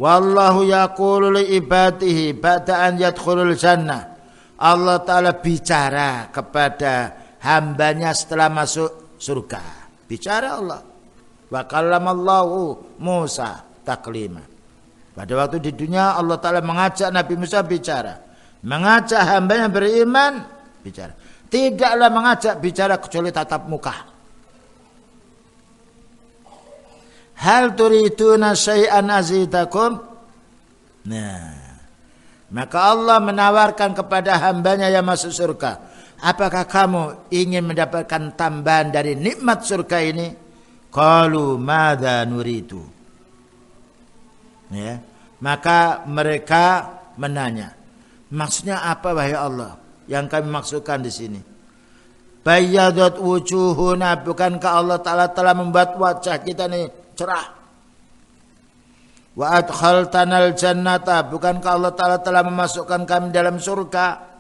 wallahu yaqulu li ibadihi ba'da an yadkhulul jannah. Allah Ta'ala bicara kepada hambanya setelah masuk surga. Bicara Allah. Wa kallamallahu Musa taklima. Pada waktu di dunia Allah Ta'ala mengajak Nabi Musa bicara. Mengajak hamba yang beriman bicara. Tidaklah mengajak bicara kecuali tatap muka. Hal turiduna syai'an azidakum. Nah, maka Allah menawarkan kepada hambanya yang masuk surga. Apakah kamu ingin mendapatkan tambahan dari nikmat surga ini? Qalu madza nuridu. Ya, maka mereka menanya, maksudnya apa wahai Allah yang kami maksudkan di sini? Bayyadat wujuhuna, bukankah Allah Ta'ala telah membuat wajah kita ini cerah? Wa adkhaltanal jannata, bukankah Allah Ta'ala telah memasukkan kami dalam surga.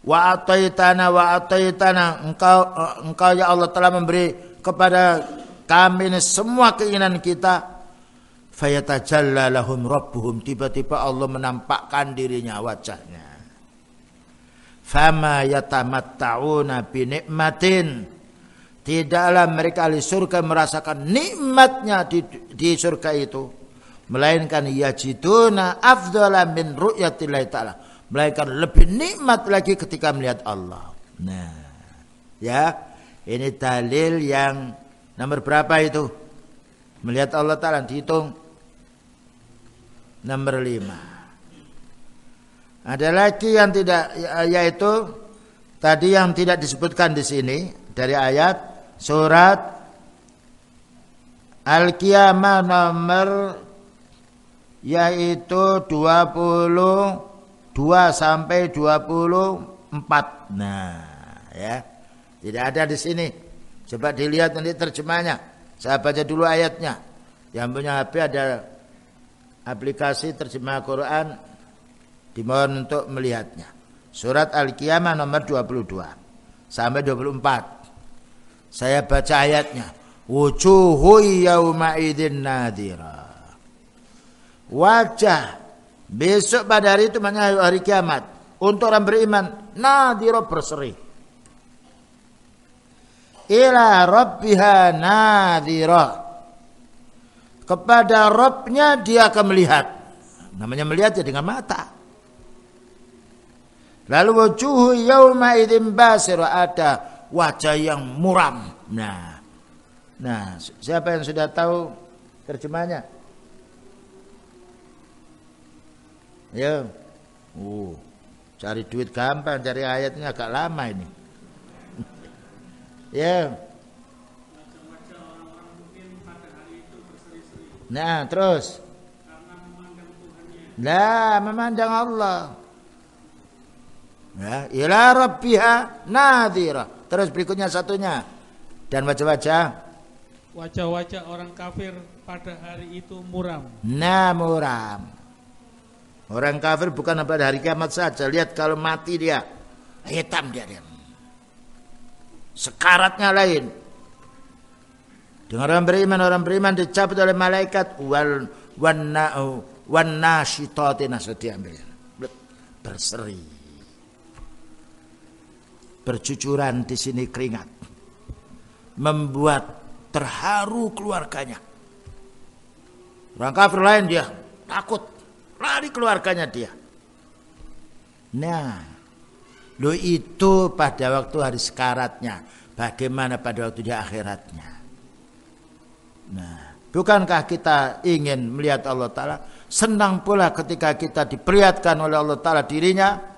Wa ataitana engkau ya Allah telah memberi kepada kami ini semua keinginan kita. Fayatajalla lahum rabbuhum, tiba-tiba Allah menampakkan dirinya, wajahnya. Fama yatamatta'una bi nikmatin, tidaklah mereka ahli surga merasakan nikmatnya di surga itu, melainkan yajiduna afdhala min ru'yatillahi ta'ala, melainkan lebih nikmat lagi ketika melihat Allah. Nah, ya, ini dalil yang nomor berapa itu? Melihat Allah Ta'ala, dihitung nomor 5. Ada lagi yang tidak, yaitu tadi yang tidak disebutkan di sini dari ayat surat Al-Qiyamah nomor yaitu 22 sampai 24. Nah, ya. Tidak ada di sini. Coba dilihat nanti terjemahnya. Saya baca dulu ayatnya. Yang punya HP ada aplikasi terjemah Quran, dimohon untuk melihatnya. Surat Al-Qiyamah nomor 22 sampai 24. Saya baca ayatnya. Wujuhu yawma idzin nadhira. Wajah besok pada hari itu, maknanya hari kiamat, untuk orang beriman, nadhira, berseri. Ila rabbiha nadhira, kepada Rabbnya dia akan melihat. Namanya melihat ya dengan mata. Lalu wujuhu yauma idzin basira, ada wajah yang muram. Nah, siapa yang sudah tahu terjemahnya? Ya, cari duit gampang, cari ayatnya agak lama ini. Ya. Nah, terus. Lah, memandang Allah. Ya, ila rabbiha nadhira. Terus berikutnya satunya. Dan wajah-wajah orang kafir pada hari itu muram. Nah, muram. Orang kafir bukan pada hari kiamat saja. Lihat kalau mati dia, hitam dia. Sekaratnya lain. Dengan orang beriman dicabut oleh malaikat wan nasyitati nasya, diambil. Berseri. Bercucuran di sini keringat. Membuat terharu keluarganya. Orang kafir lain dia takut, lari keluarganya dia. Nah, lo itu pada waktu hari sekaratnya, bagaimana pada waktu di akhiratnya. Nah, bukankah kita ingin melihat Allah Ta'ala? Senang pula ketika kita diperlihatkan oleh Allah Ta'ala dirinya.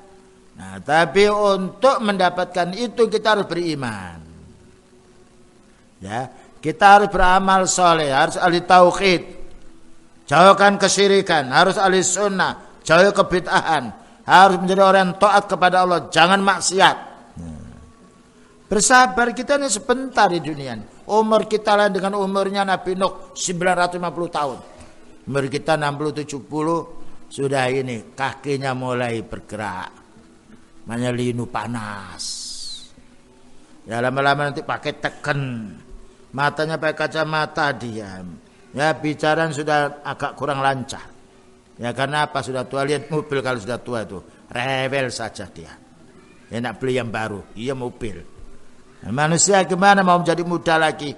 Nah, tapi untuk mendapatkan itu kita harus beriman. Ya, kita harus beramal soleh, harus ahli tauhid, jauhkan kesyirikan, harus ahli sunnah, jauh kebid'ahan, harus menjadi orang yang taat kepada Allah, jangan maksiat. Bersabar, kita ini sebentar di dunia. Umur kita lain dengan umurnya Nabi Nuh 950 tahun. Umur kita 60-70 sudah ini kakinya mulai bergerak. Namanya linu panas. Ya lama-lama nanti pakai teken. Matanya pakai kacamata dia. Ya bicara sudah agak kurang lancar. Ya karena apa, sudah tua. Lihat mobil kalau sudah tua itu rewel saja dia. Ya nak beli yang baru. Iya mobil. Manusia gimana mau menjadi muda lagi?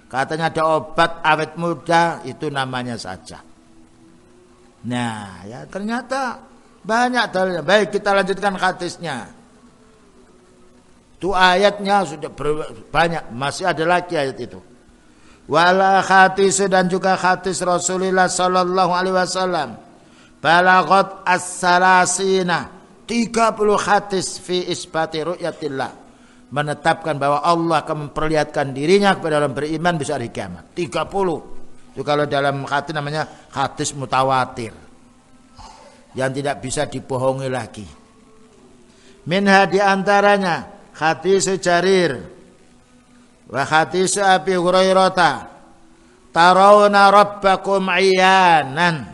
Katanya ada obat awet muda, itu namanya saja. Nah, ya ternyata banyak dalilnya. Baik, kita lanjutkan hadisnya. Itu ayatnya sudah banyak, masih ada lagi ayat itu. Wala hadis, dan juga hadis Rasulullah sallallahu alaihi wasallam. Balagot as-salasina, 30 hadis fi isbati ru'yatillah, menetapkan bahwa Allah akan memperlihatkan dirinya kepada orang beriman besok hari kiamat. 30. Itu kalau dalam hadis namanya hadis mutawatir, yang tidak bisa dibohongi lagi. Minha di antaranya hadis Jarir wa hadis Abi Hurairah, tarawna rabbakum iyanan,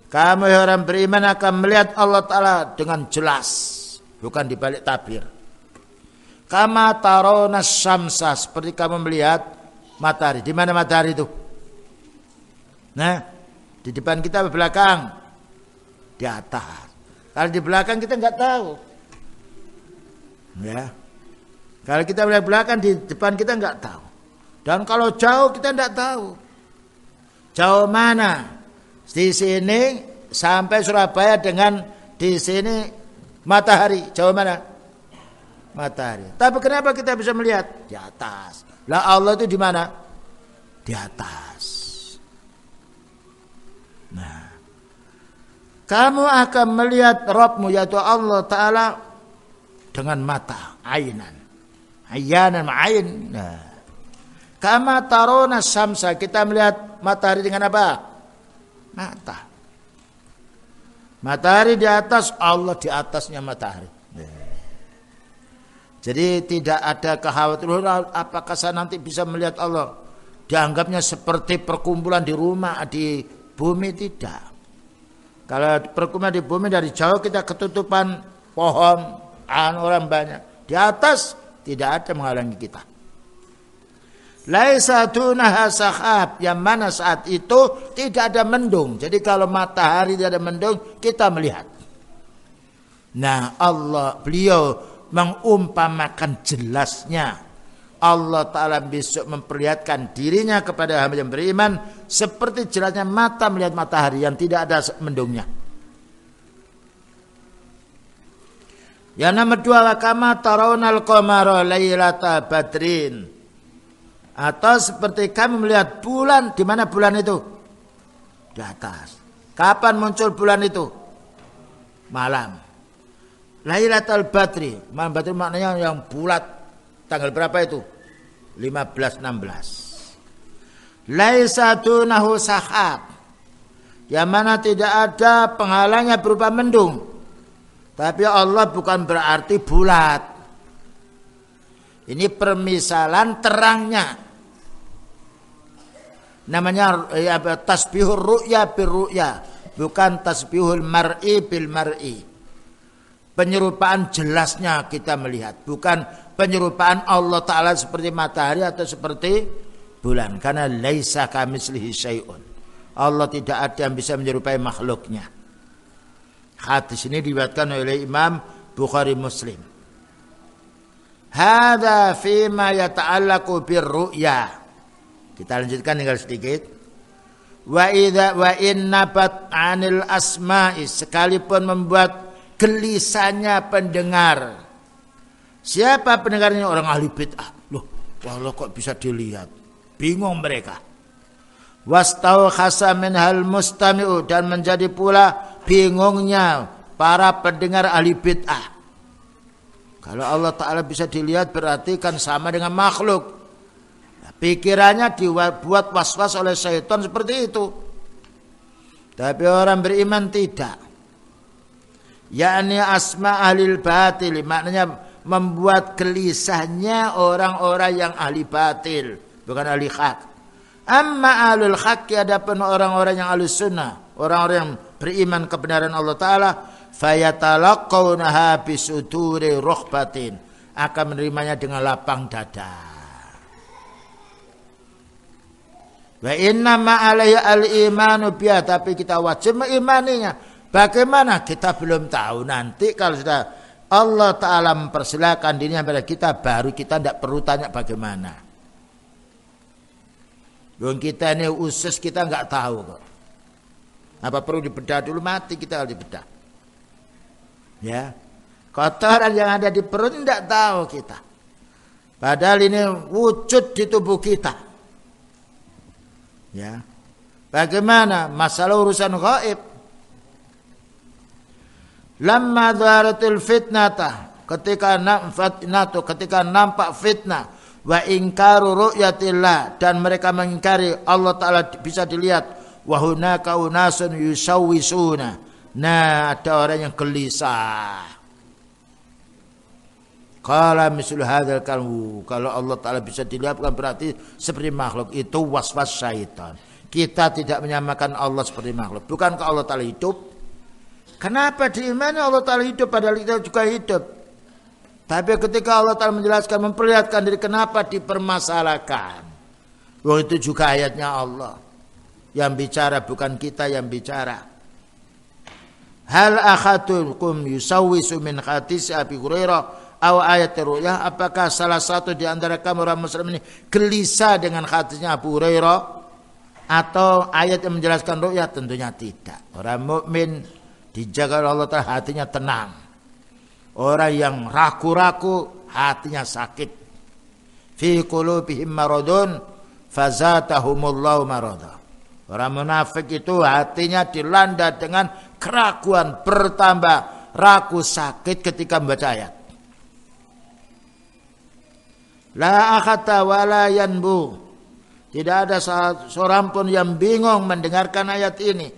Kamu orang beriman akan melihat Allah Ta'ala dengan jelas, bukan di balik tabir. Kama tarawna syamsa, seperti kamu melihat matahari. Di mana matahari itu? Nah, di depan kita atau belakang? Di atas. Kalau di belakang kita nggak tahu. Ya. Kalau kita melihat belakang, di depan kita nggak tahu. Dan kalau jauh kita nggak tahu. Jauh mana? Di sini sampai Surabaya dengan di sini matahari. Jauh mana? Matahari. Tapi kenapa kita bisa melihat? Di atas. Lah Allah itu di mana? Di atas. Nah, kamu akan melihat Rabbmu yaitu Allah Ta'ala dengan mata, ainan. Ayanan ma'ain. Nah, kama tarona syamsa, kita melihat matahari dengan apa? Mata. Matahari di atas, Allah di atasnya matahari. Jadi tidak ada kekhawatiran apakah saya nanti bisa melihat Allah. Dianggapnya seperti perkumpulan di rumah, di bumi, tidak. Kalau perkumpulan di bumi dari jauh kita ketutupan pohon, orang banyak. Di atas tidak ada menghalangi kita. Laisa dunaha sahab, yang mana saat itu tidak ada mendung. Jadi kalau matahari tidak ada mendung, kita melihat. Nah, beliau mengumpamakan jelasnya. Allah Ta'ala besok memperlihatkan dirinya kepada hamba yang beriman seperti jelasnya mata melihat matahari yang tidak ada mendungnya. Yang nomor 2, kama tarawnal qamara lailata badrin, atau seperti kamu melihat bulan. Di mana bulan itu? Di atas. Kapan muncul bulan itu? Malam. Lailatul Badri. Malam Badri maknanya yang bulat. Tanggal berapa itu? 15-16. Laisa dunahu sahab, yang mana tidak ada penghalangnya berupa mendung. Tapi Allah bukan berarti bulat. Ini permisalan terangnya. Namanya tasbihur ru'ya bir ru'ya, bukan tasbihul mar'i bil mar'i. Penyerupaan jelasnya kita melihat, bukan penyerupaan Allah Ta'ala seperti matahari atau seperti bulan. Karena laisa kamitslihi syai'un. Allah tidak ada yang bisa menyerupai makhluknya. Hadis ini diriwayatkan oleh Imam Bukhari Muslim. Hadza fima yata'allaqu birru'ya. Kita lanjutkan tinggal sedikit. Wa in nabat 'anil asma'i, sekalipun membuat gelisahnya pendengar. Siapa pendengarnya? Orang ahli bid'ah. Loh, Allah kok bisa dilihat? Bingung mereka. Wastau khasa minhal mustami'u, dan menjadi pula bingungnya para pendengar ahli bid'ah. Kalau Allah Ta'ala bisa dilihat berarti kan sama dengan makhluk. Nah, pikirannya dibuat was-was oleh syaitan seperti itu. Tapi orang beriman tidak. Yakni asma ahlil batil, maknanya membuat gelisahnya orang-orang yang ahli batil, bukan ahli hak. Amma ahlul haq, adapun orang-orang yang ahli sunnah, orang-orang yang beriman kebenaran Allah Ta'ala, fayatalaqawnaha bisuduri ruhbatin, akan menerimanya dengan lapang dada. Wa inna ma'alaihi al-imanu biha, tapi kita wajib mengimaninya. Bagaimana? Kita belum tahu. Nanti kalau sudah Allah Ta'ala mempersilakan dirinya pada kita, baru kita tidak perlu tanya bagaimana. Belum kita ini usus kita nggak tahu kok. Apa perlu dibedah dulu? Mati kita harus dibedah. Ya, kotoran yang ada di perut tidak tahu kita. Padahal ini wujud di tubuh kita. Ya, bagaimana? Masalah urusan gaib. Lamma dharatil fitnata, ketika nampak fitnah, wa ingkaru ru'yatillah, dan mereka mengingkari Allah Ta'ala bisa dilihat, wa hunaka unasun yusawwisuna, nah ada orang yang gelisah. Qala mislu hadzal kalbu, kalau Allah Ta'ala bisa dilihat bukan berarti seperti makhluk, itu waswas syaitan. Kita tidak menyamakan Allah seperti makhluk. Bukankah Allah Ta'ala hidup? Kenapa diimani Allah Ta'ala hidup padahal kita juga hidup? Tapi ketika Allah Ta'ala menjelaskan, memperlihatkan diri, kenapa dipermasalahkan? Wah, itu juga ayatnya Allah. Yang bicara bukan kita yang bicara. Hal akhatukum yusawwisu min hadis Abi Hurairah aw ayat ru'yah. Apakah salah satu di antara kamu orang muslim ini gelisah dengan hadisnya Abu Hurairah atau ayat yang menjelaskan ru'yah? Tentunya tidak. Orang mukmin dijaga oleh Allah Ta'ala hatinya tenang. Orang yang ragu-ragu hatinya sakit. Fi qulubihim maradun fazatahumullahu marada. Orang munafik itu hatinya dilanda dengan keraguan, bertambah ragu, sakit ketika membaca ayat. La akhata wala yanbu. Tidak ada seorang pun yang bingung mendengarkan ayat ini.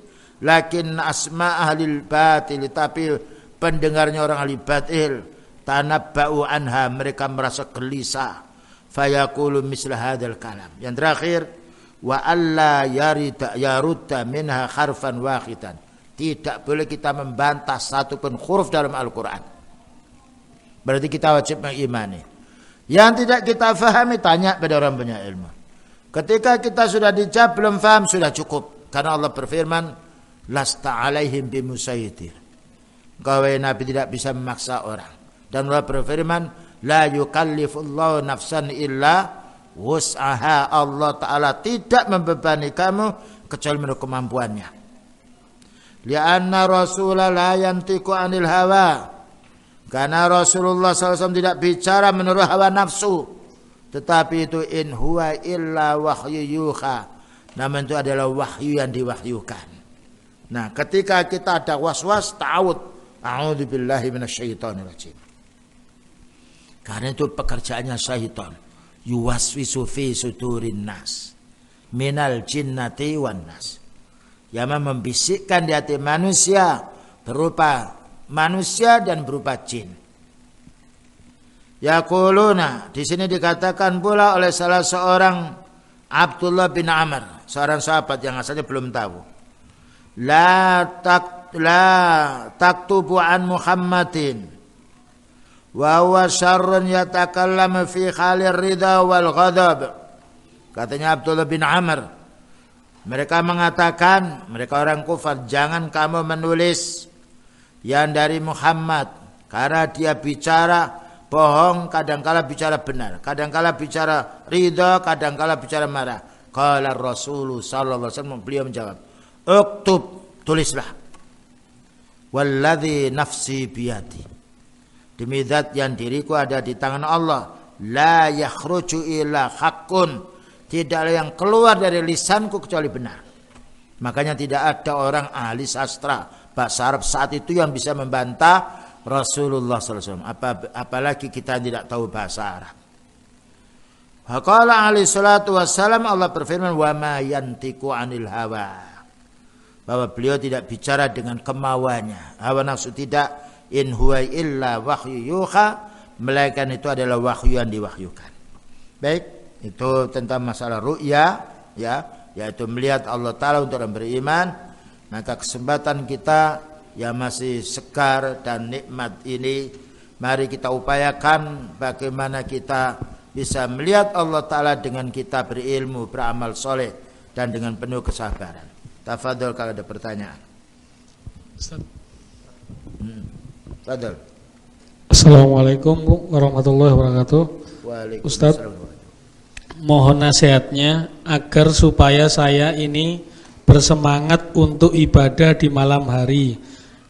Lakin asma ahlil batil, tapi pendengarnya orang ahli batil, tanabba'u anha, mereka merasa gelisah. Fayaqulu misla hadzal kalam. Yang terakhir, wa alla yarudda minha harfan wahidan. Tidak boleh kita membantah satu pun huruf dalam Al-Quran. Berarti kita wajib mengimani. Yang tidak kita fahami, tanya pada orang punya ilmu. Ketika kita sudah dijawab belum faham, sudah cukup. Karena Allah berfirman, lasta alaihim bimusayyidir. Engkau Nabi tidak bisa memaksa orang. Dan Allah berfirman, la yukallifullahu nafsan illa wus'aha. Allah Ta'ala tidak membebani kamu kecuali menurut kemampuannya. Lianna Rasulullah la yantiqu anil hawa. Karena Rasulullah SAW tidak bicara menurut hawa nafsu. Tetapi itu in huwa illa wahyu yuha. Namun itu adalah wahyu yang diwahyukan. Nah, ketika kita ada was-was, ta'awud. A'udzubillahi minasyaitonirrajim. Karena itu pekerjaannya syaitan. Yuwaswisu fi sudurin nas minal jinnati wan nas. Yang membisikkan di hati manusia berupa manusia dan berupa jin. Yaquluna, di sini dikatakan pula oleh salah seorang Abdullah bin Amr, seorang sahabat yang asalnya belum tahu. La taktubu an Muhammadin wa huwa syarrun yatakallamu fi khalir ridha wal ghadab. Katanya Abdullah bin Amr, mereka mengatakan, mereka orang kufar, jangan kamu menulis yang dari Muhammad karena dia bicara bohong, kadangkala bicara benar, kadangkala bicara ridha, kadangkala bicara marah. Qala Rasul sallallahu alaihi wasallam, beliau menjawab, uktub, tulislah. Walladzi nafsi biyadi, demi zat yang diriku ada di tangan Allah, la yakhruju illa haqqun, tidak ada yang keluar dari lisanku kecuali benar. Makanya tidak ada orang ahli sastra bahasa Arab saat itu yang bisa membantah Rasulullah SAW. Apalagi kita tidak tahu bahasa Arab. Qala alaihi salatu wassalam, Allah berfirman, wa ma yantiqu anil hawa, bahwa beliau tidak bicara dengan kemauannya, hawa nafsu tidak. In huwa illa wahyu yuha, melainkan itu adalah wahyu yang diwahyukan. Baik, itu tentang masalah ru'ya, ya, yaitu melihat Allah Ta'ala untuk orang beriman. Maka kesempatan kita yang masih segar dan nikmat ini, mari kita upayakan bagaimana kita bisa melihat Allah Ta'ala dengan kita berilmu, beramal soleh, dan dengan penuh kesabaran. Tafadhol kalau ada pertanyaan. Tafadhol. Assalamualaikum warahmatullahi wabarakatuh. Ustaz, mohon nasihatnya agar supaya saya ini bersemangat untuk ibadah di malam hari,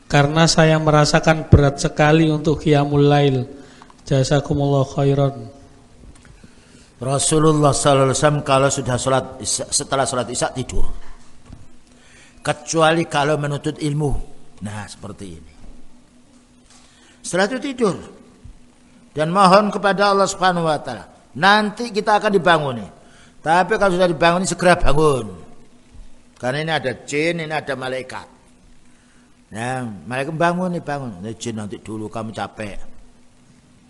karena saya merasakan berat sekali untuk qiyamul lail. Jazakumullah khairan. Rasulullah sallallahu alaihi wasallam kalau sudah setelah salat Isya tidur. Kecuali kalau menuntut ilmu. Nah, seperti ini. Setelah itu tidur. Dan mohon kepada Allah Subhanahu wa taala. Nanti kita akan dibanguni. Tapi kalau sudah dibanguni segera bangun. Karena ini ada jin, ini ada malaikat. Nah, malaikat bangun nih, bangun. Nah, jin nanti dulu, kamu capek.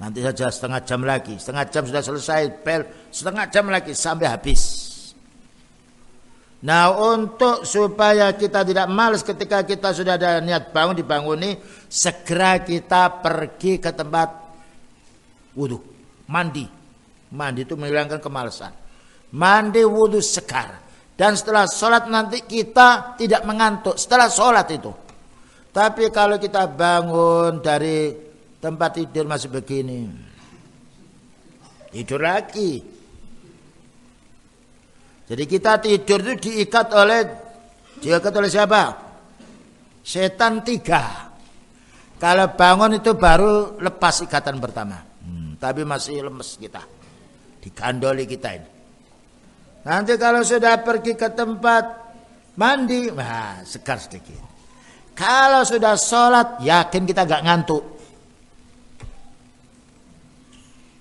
Nanti saja setengah jam lagi. Setengah jam sudah selesai, bel. Setengah jam lagi sampai habis. Nah, untuk supaya kita tidak malas ketika kita sudah ada niat bangun dibanguni, segera kita pergi ke tempat wudhu, mandi. Mandi itu menghilangkan kemalasan. Mandi wudhu segar. Dan setelah sholat nanti kita tidak mengantuk setelah sholat itu. Tapi kalau kita bangun dari tempat tidur masih begini, tidur lagi. Jadi kita tidur itu diikat oleh siapa? Setan 3. Kalau bangun itu baru lepas ikatan pertama. Tapi masih lemes kita. Digandoli kita ini. Nanti kalau sudah pergi ke tempat mandi, wah, segar sedikit. Kalau sudah sholat, yakin kita gak ngantuk.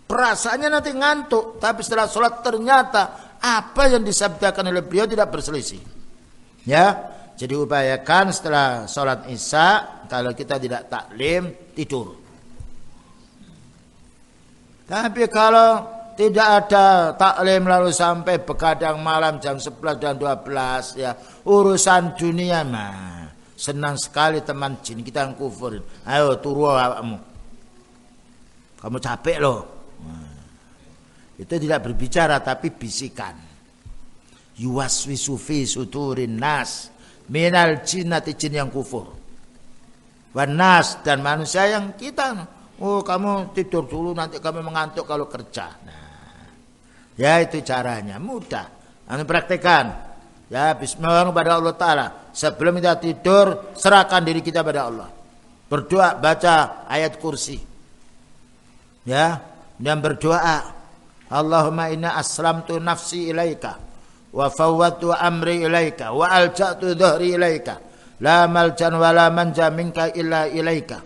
Perasaannya nanti ngantuk. Tapi setelah sholat ternyata apa yang disabdakan oleh beliau tidak berselisih. Ya, jadi upayakan setelah sholat isya, kalau kita tidak taklim, tidur. Tapi kalau tidak ada taklim lalu sampai begadang malam jam 11 dan 12, ya urusan dunia mah. Senang sekali teman jin kita yang kufur. Ayo turu kamu. Kamu capek loh. Itu tidak berbicara tapi bisikan. Yuwaswisu fi suturin nas minal jinnati, jin yang kufur. Wan nas, dan manusia yang kita. Oh, kamu tidur dulu nanti kamu mengantuk kalau kerja. Nah, ya itu caranya, mudah. Anu praktekkan. Ya, bismillah kepada Allah Ta'ala. Sebelum kita tidur, serahkan diri kita pada Allah. Berdoa, baca ayat kursi. Ya, dan berdoa. Allahumma inna aslamtu nafsi ilaika wa fawwadtu amri ilaika wa alja'tu dhahri ilaika la maljan wa la manja minka illa ilaika.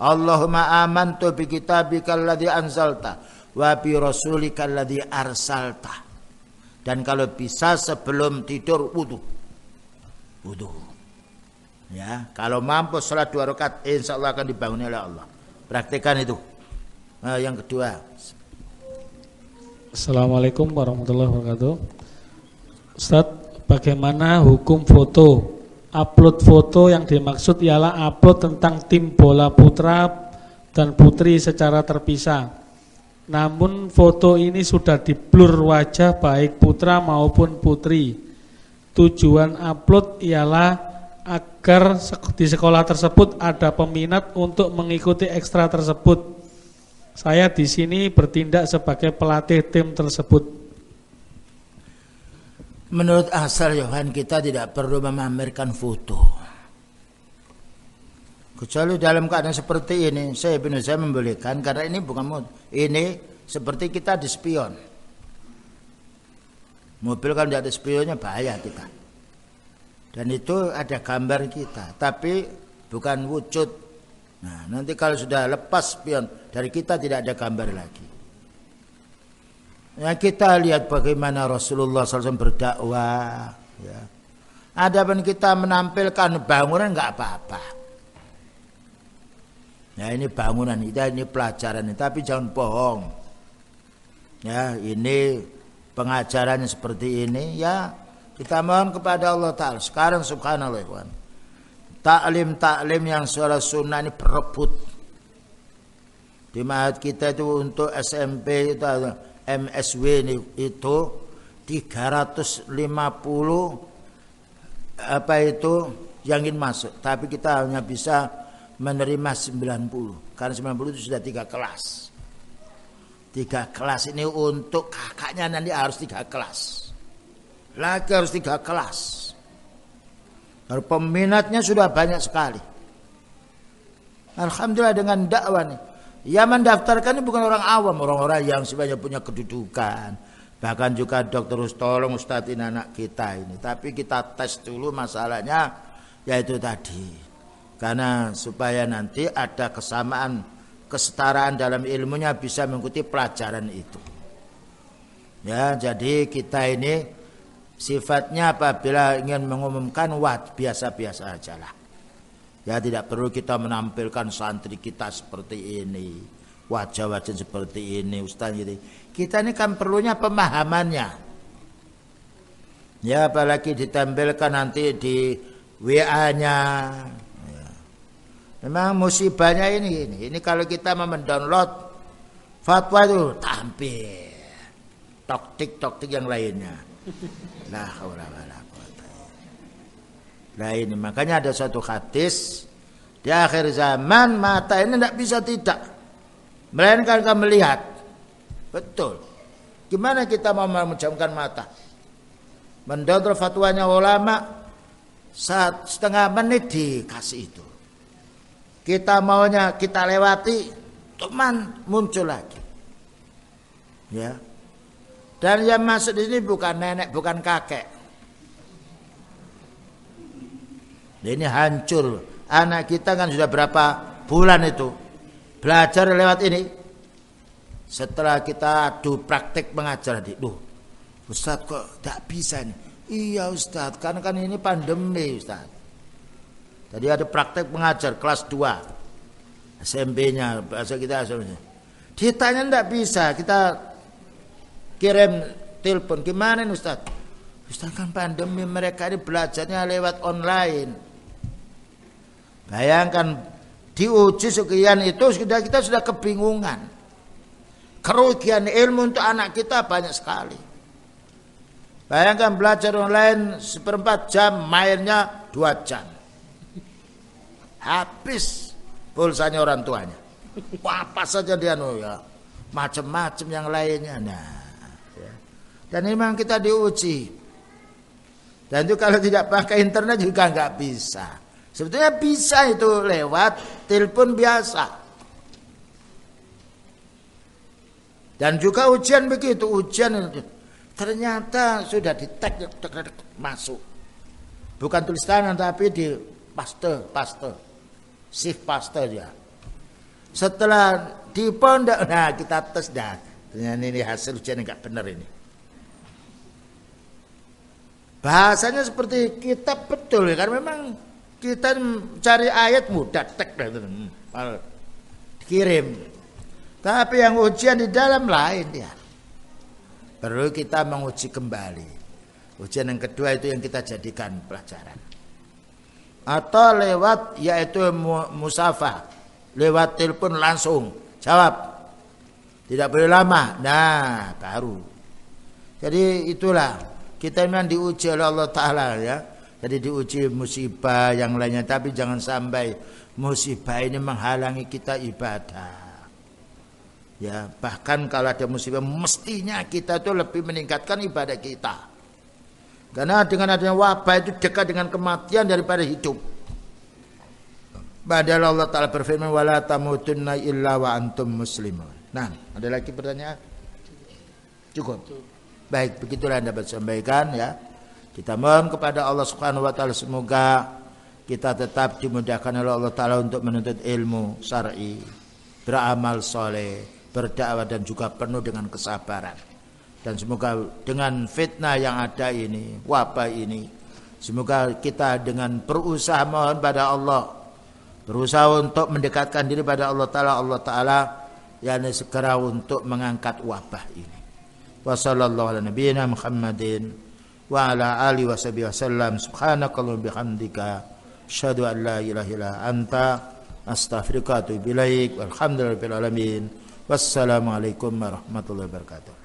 Allahumma amantu bi kitabika alladhi anzalta wa bi rasulika alladhi arsalta. Dan kalau bisa sebelum tidur wudu. Ya, kalau mampu salat 2 rakaat insyaallah akan dibangun oleh Allah. Praktikkan itu. Nah, yang kedua. Assalamualaikum warahmatullahi wabarakatuh. Ustaz, bagaimana hukum foto? Upload foto yang dimaksud ialah upload tentang tim bola putra dan putri secara terpisah. Namun foto ini sudah diblur wajah baik putra maupun putri. Tujuan upload ialah agar di sekolah tersebut ada peminat untuk mengikuti ekstra tersebut. Saya di sini bertindak sebagai pelatih tim tersebut. Menurut asal Yohan, kita tidak perlu memamerkan foto. Kecuali dalam keadaan seperti ini, saya membolehkan karena ini bukan ini seperti kita di spion. Mobil kan tidak ada spionnya bahaya kita. Dan itu ada gambar kita, tapi bukan wujud. Nah, nanti kalau sudah lepas spion dari kita tidak ada gambar lagi. Ya, kita lihat bagaimana Rasulullah SAW berdakwah. Ya. Adapun kita menampilkan bangunan nggak apa-apa. Ya, ini bangunan, ini pelajaran, tapi jangan bohong. Ya, ini pengajarannya seperti ini. Ya, kita mohon kepada Allah Ta'ala. Sekarang subhanallah, taklim yang soal sunnah ini berebut. Di ma'had kita itu untuk SMP itu MSW itu 350 apa itu yang ingin masuk, tapi kita hanya bisa menerima 90 karena 90 itu sudah 3 kelas. 3 kelas ini untuk kakaknya nanti harus 3 kelas. Lagi harus 3 kelas. Peminatnya sudah banyak sekali. Alhamdulillah dengan dakwah nih. Yang mendaftarkan ini bukan orang awam, orang-orang yang sebenarnya punya kedudukan. Bahkan juga dokter tolong Ustadz ini anak kita ini. Tapi kita tes dulu masalahnya, yaitu tadi. Karena supaya nanti ada kesamaan, kesetaraan dalam ilmunya bisa mengikuti pelajaran itu. Ya, jadi kita ini sifatnya apabila ingin mengumumkan biasa-biasa aja lah. Ya, tidak perlu kita menampilkan santri kita seperti ini, wajah-wajah seperti ini, Ustaz gitu. Kita ini kan perlunya pemahamannya. Ya apalagi ditempelkan nanti di WA-nya. Ya. Memang musibahnya ini kalau kita mau mendownload fatwa itu tampil toktik yang lainnya. La haula wala quwata. Nah ini makanya ada suatu hadis di akhir zaman mata ini tidak bisa tidak, melainkan akan melihat. Betul. Gimana kita mau menjamkan mata? Mendownload fatwanya ulama setengah menit dikasih itu. Kita maunya kita lewati, teman muncul lagi. Ya. Dan yang masuk di sini bukan nenek, bukan kakek. Ini hancur. Anak kita kan sudah berapa bulan itu belajar lewat ini. Setelah kita adu praktek mengajar, Ustadz kok tidak bisa nih? Iya Ustadz, karena kan ini pandemi Ustadz. Tadi ada praktek mengajar kelas 2 SMP-nya, bahasa kita SMP-nya. Ditanya tidak bisa, kita kirim telepon, gimana nih Ustadz? Ustadz kan pandemi, mereka ini belajarnya lewat online. Bayangkan diuji sekian itu kita sudah kebingungan. Kerugian ilmu untuk anak kita banyak sekali. Bayangkan belajar online 1/4 jam, mainnya 2 jam. Habis pulsanya orang tuanya. Apa saja dia ya, macam-macam yang lainnya. Nah, ya. Dan memang kita diuji. Dan itu kalau tidak pakai internet juga nggak bisa. Sebetulnya bisa itu lewat telepon biasa. Dan juga ujian begitu, ujian itu. Ternyata sudah di-tag masuk. Bukan tulis tangan tapi di paste. Shift paste dia. Setelah di pondok, nah kita tes dah. Ternyata ini hasil ujian enggak benar ini. Bahasanya seperti kitab betul ya, karena memang kita cari ayat mudah, tek dikirim. Tapi yang ujian di dalam lain dia. Perlu kita menguji kembali. Ujian yang kedua itu yang kita jadikan pelajaran. Atau lewat yaitu musafah, lewat telepon langsung jawab. Tidak boleh lama. Nah, baru. Jadi itulah kita memang diuji oleh Allah Ta'ala ya. Jadi diuji musibah yang lainnya, tapi jangan sampai musibah ini menghalangi kita ibadah. Ya, bahkan kalau ada musibah mestinya kita tuh lebih meningkatkan ibadah kita. Karena dengan adanya wabah itu dekat dengan kematian daripada hidup. Padahal Allah Ta'ala berfirman wala tamutunna illa wa antum muslimun. Nah, ada lagi pertanyaan? Cukup. Baik, begitulah yang dapat sampaikan ya. Kita mohon kepada Allah Subhanahu wa taala semoga kita tetap dimudahkan oleh Allah Ta'ala untuk menuntut ilmu syar'i, beramal soleh, berdakwah dan juga penuh dengan kesabaran. Dan semoga dengan fitnah yang ada ini, wabah ini, semoga kita dengan berusaha mohon pada Allah, berusaha untuk mendekatkan diri pada Allah Ta'ala yakni segera untuk mengangkat wabah ini. Wa sallallahu ala nabiyyina Muhammadin wa ala alihi washabihi wasallam. Subhanakallahumma bihamdika asyhadu an la ilaha illa anta astaghfiruka wa atubu ilaik. Walhamdulillahirabbil alamin. Wassalamualaikum warahmatullahi wabarakatuh.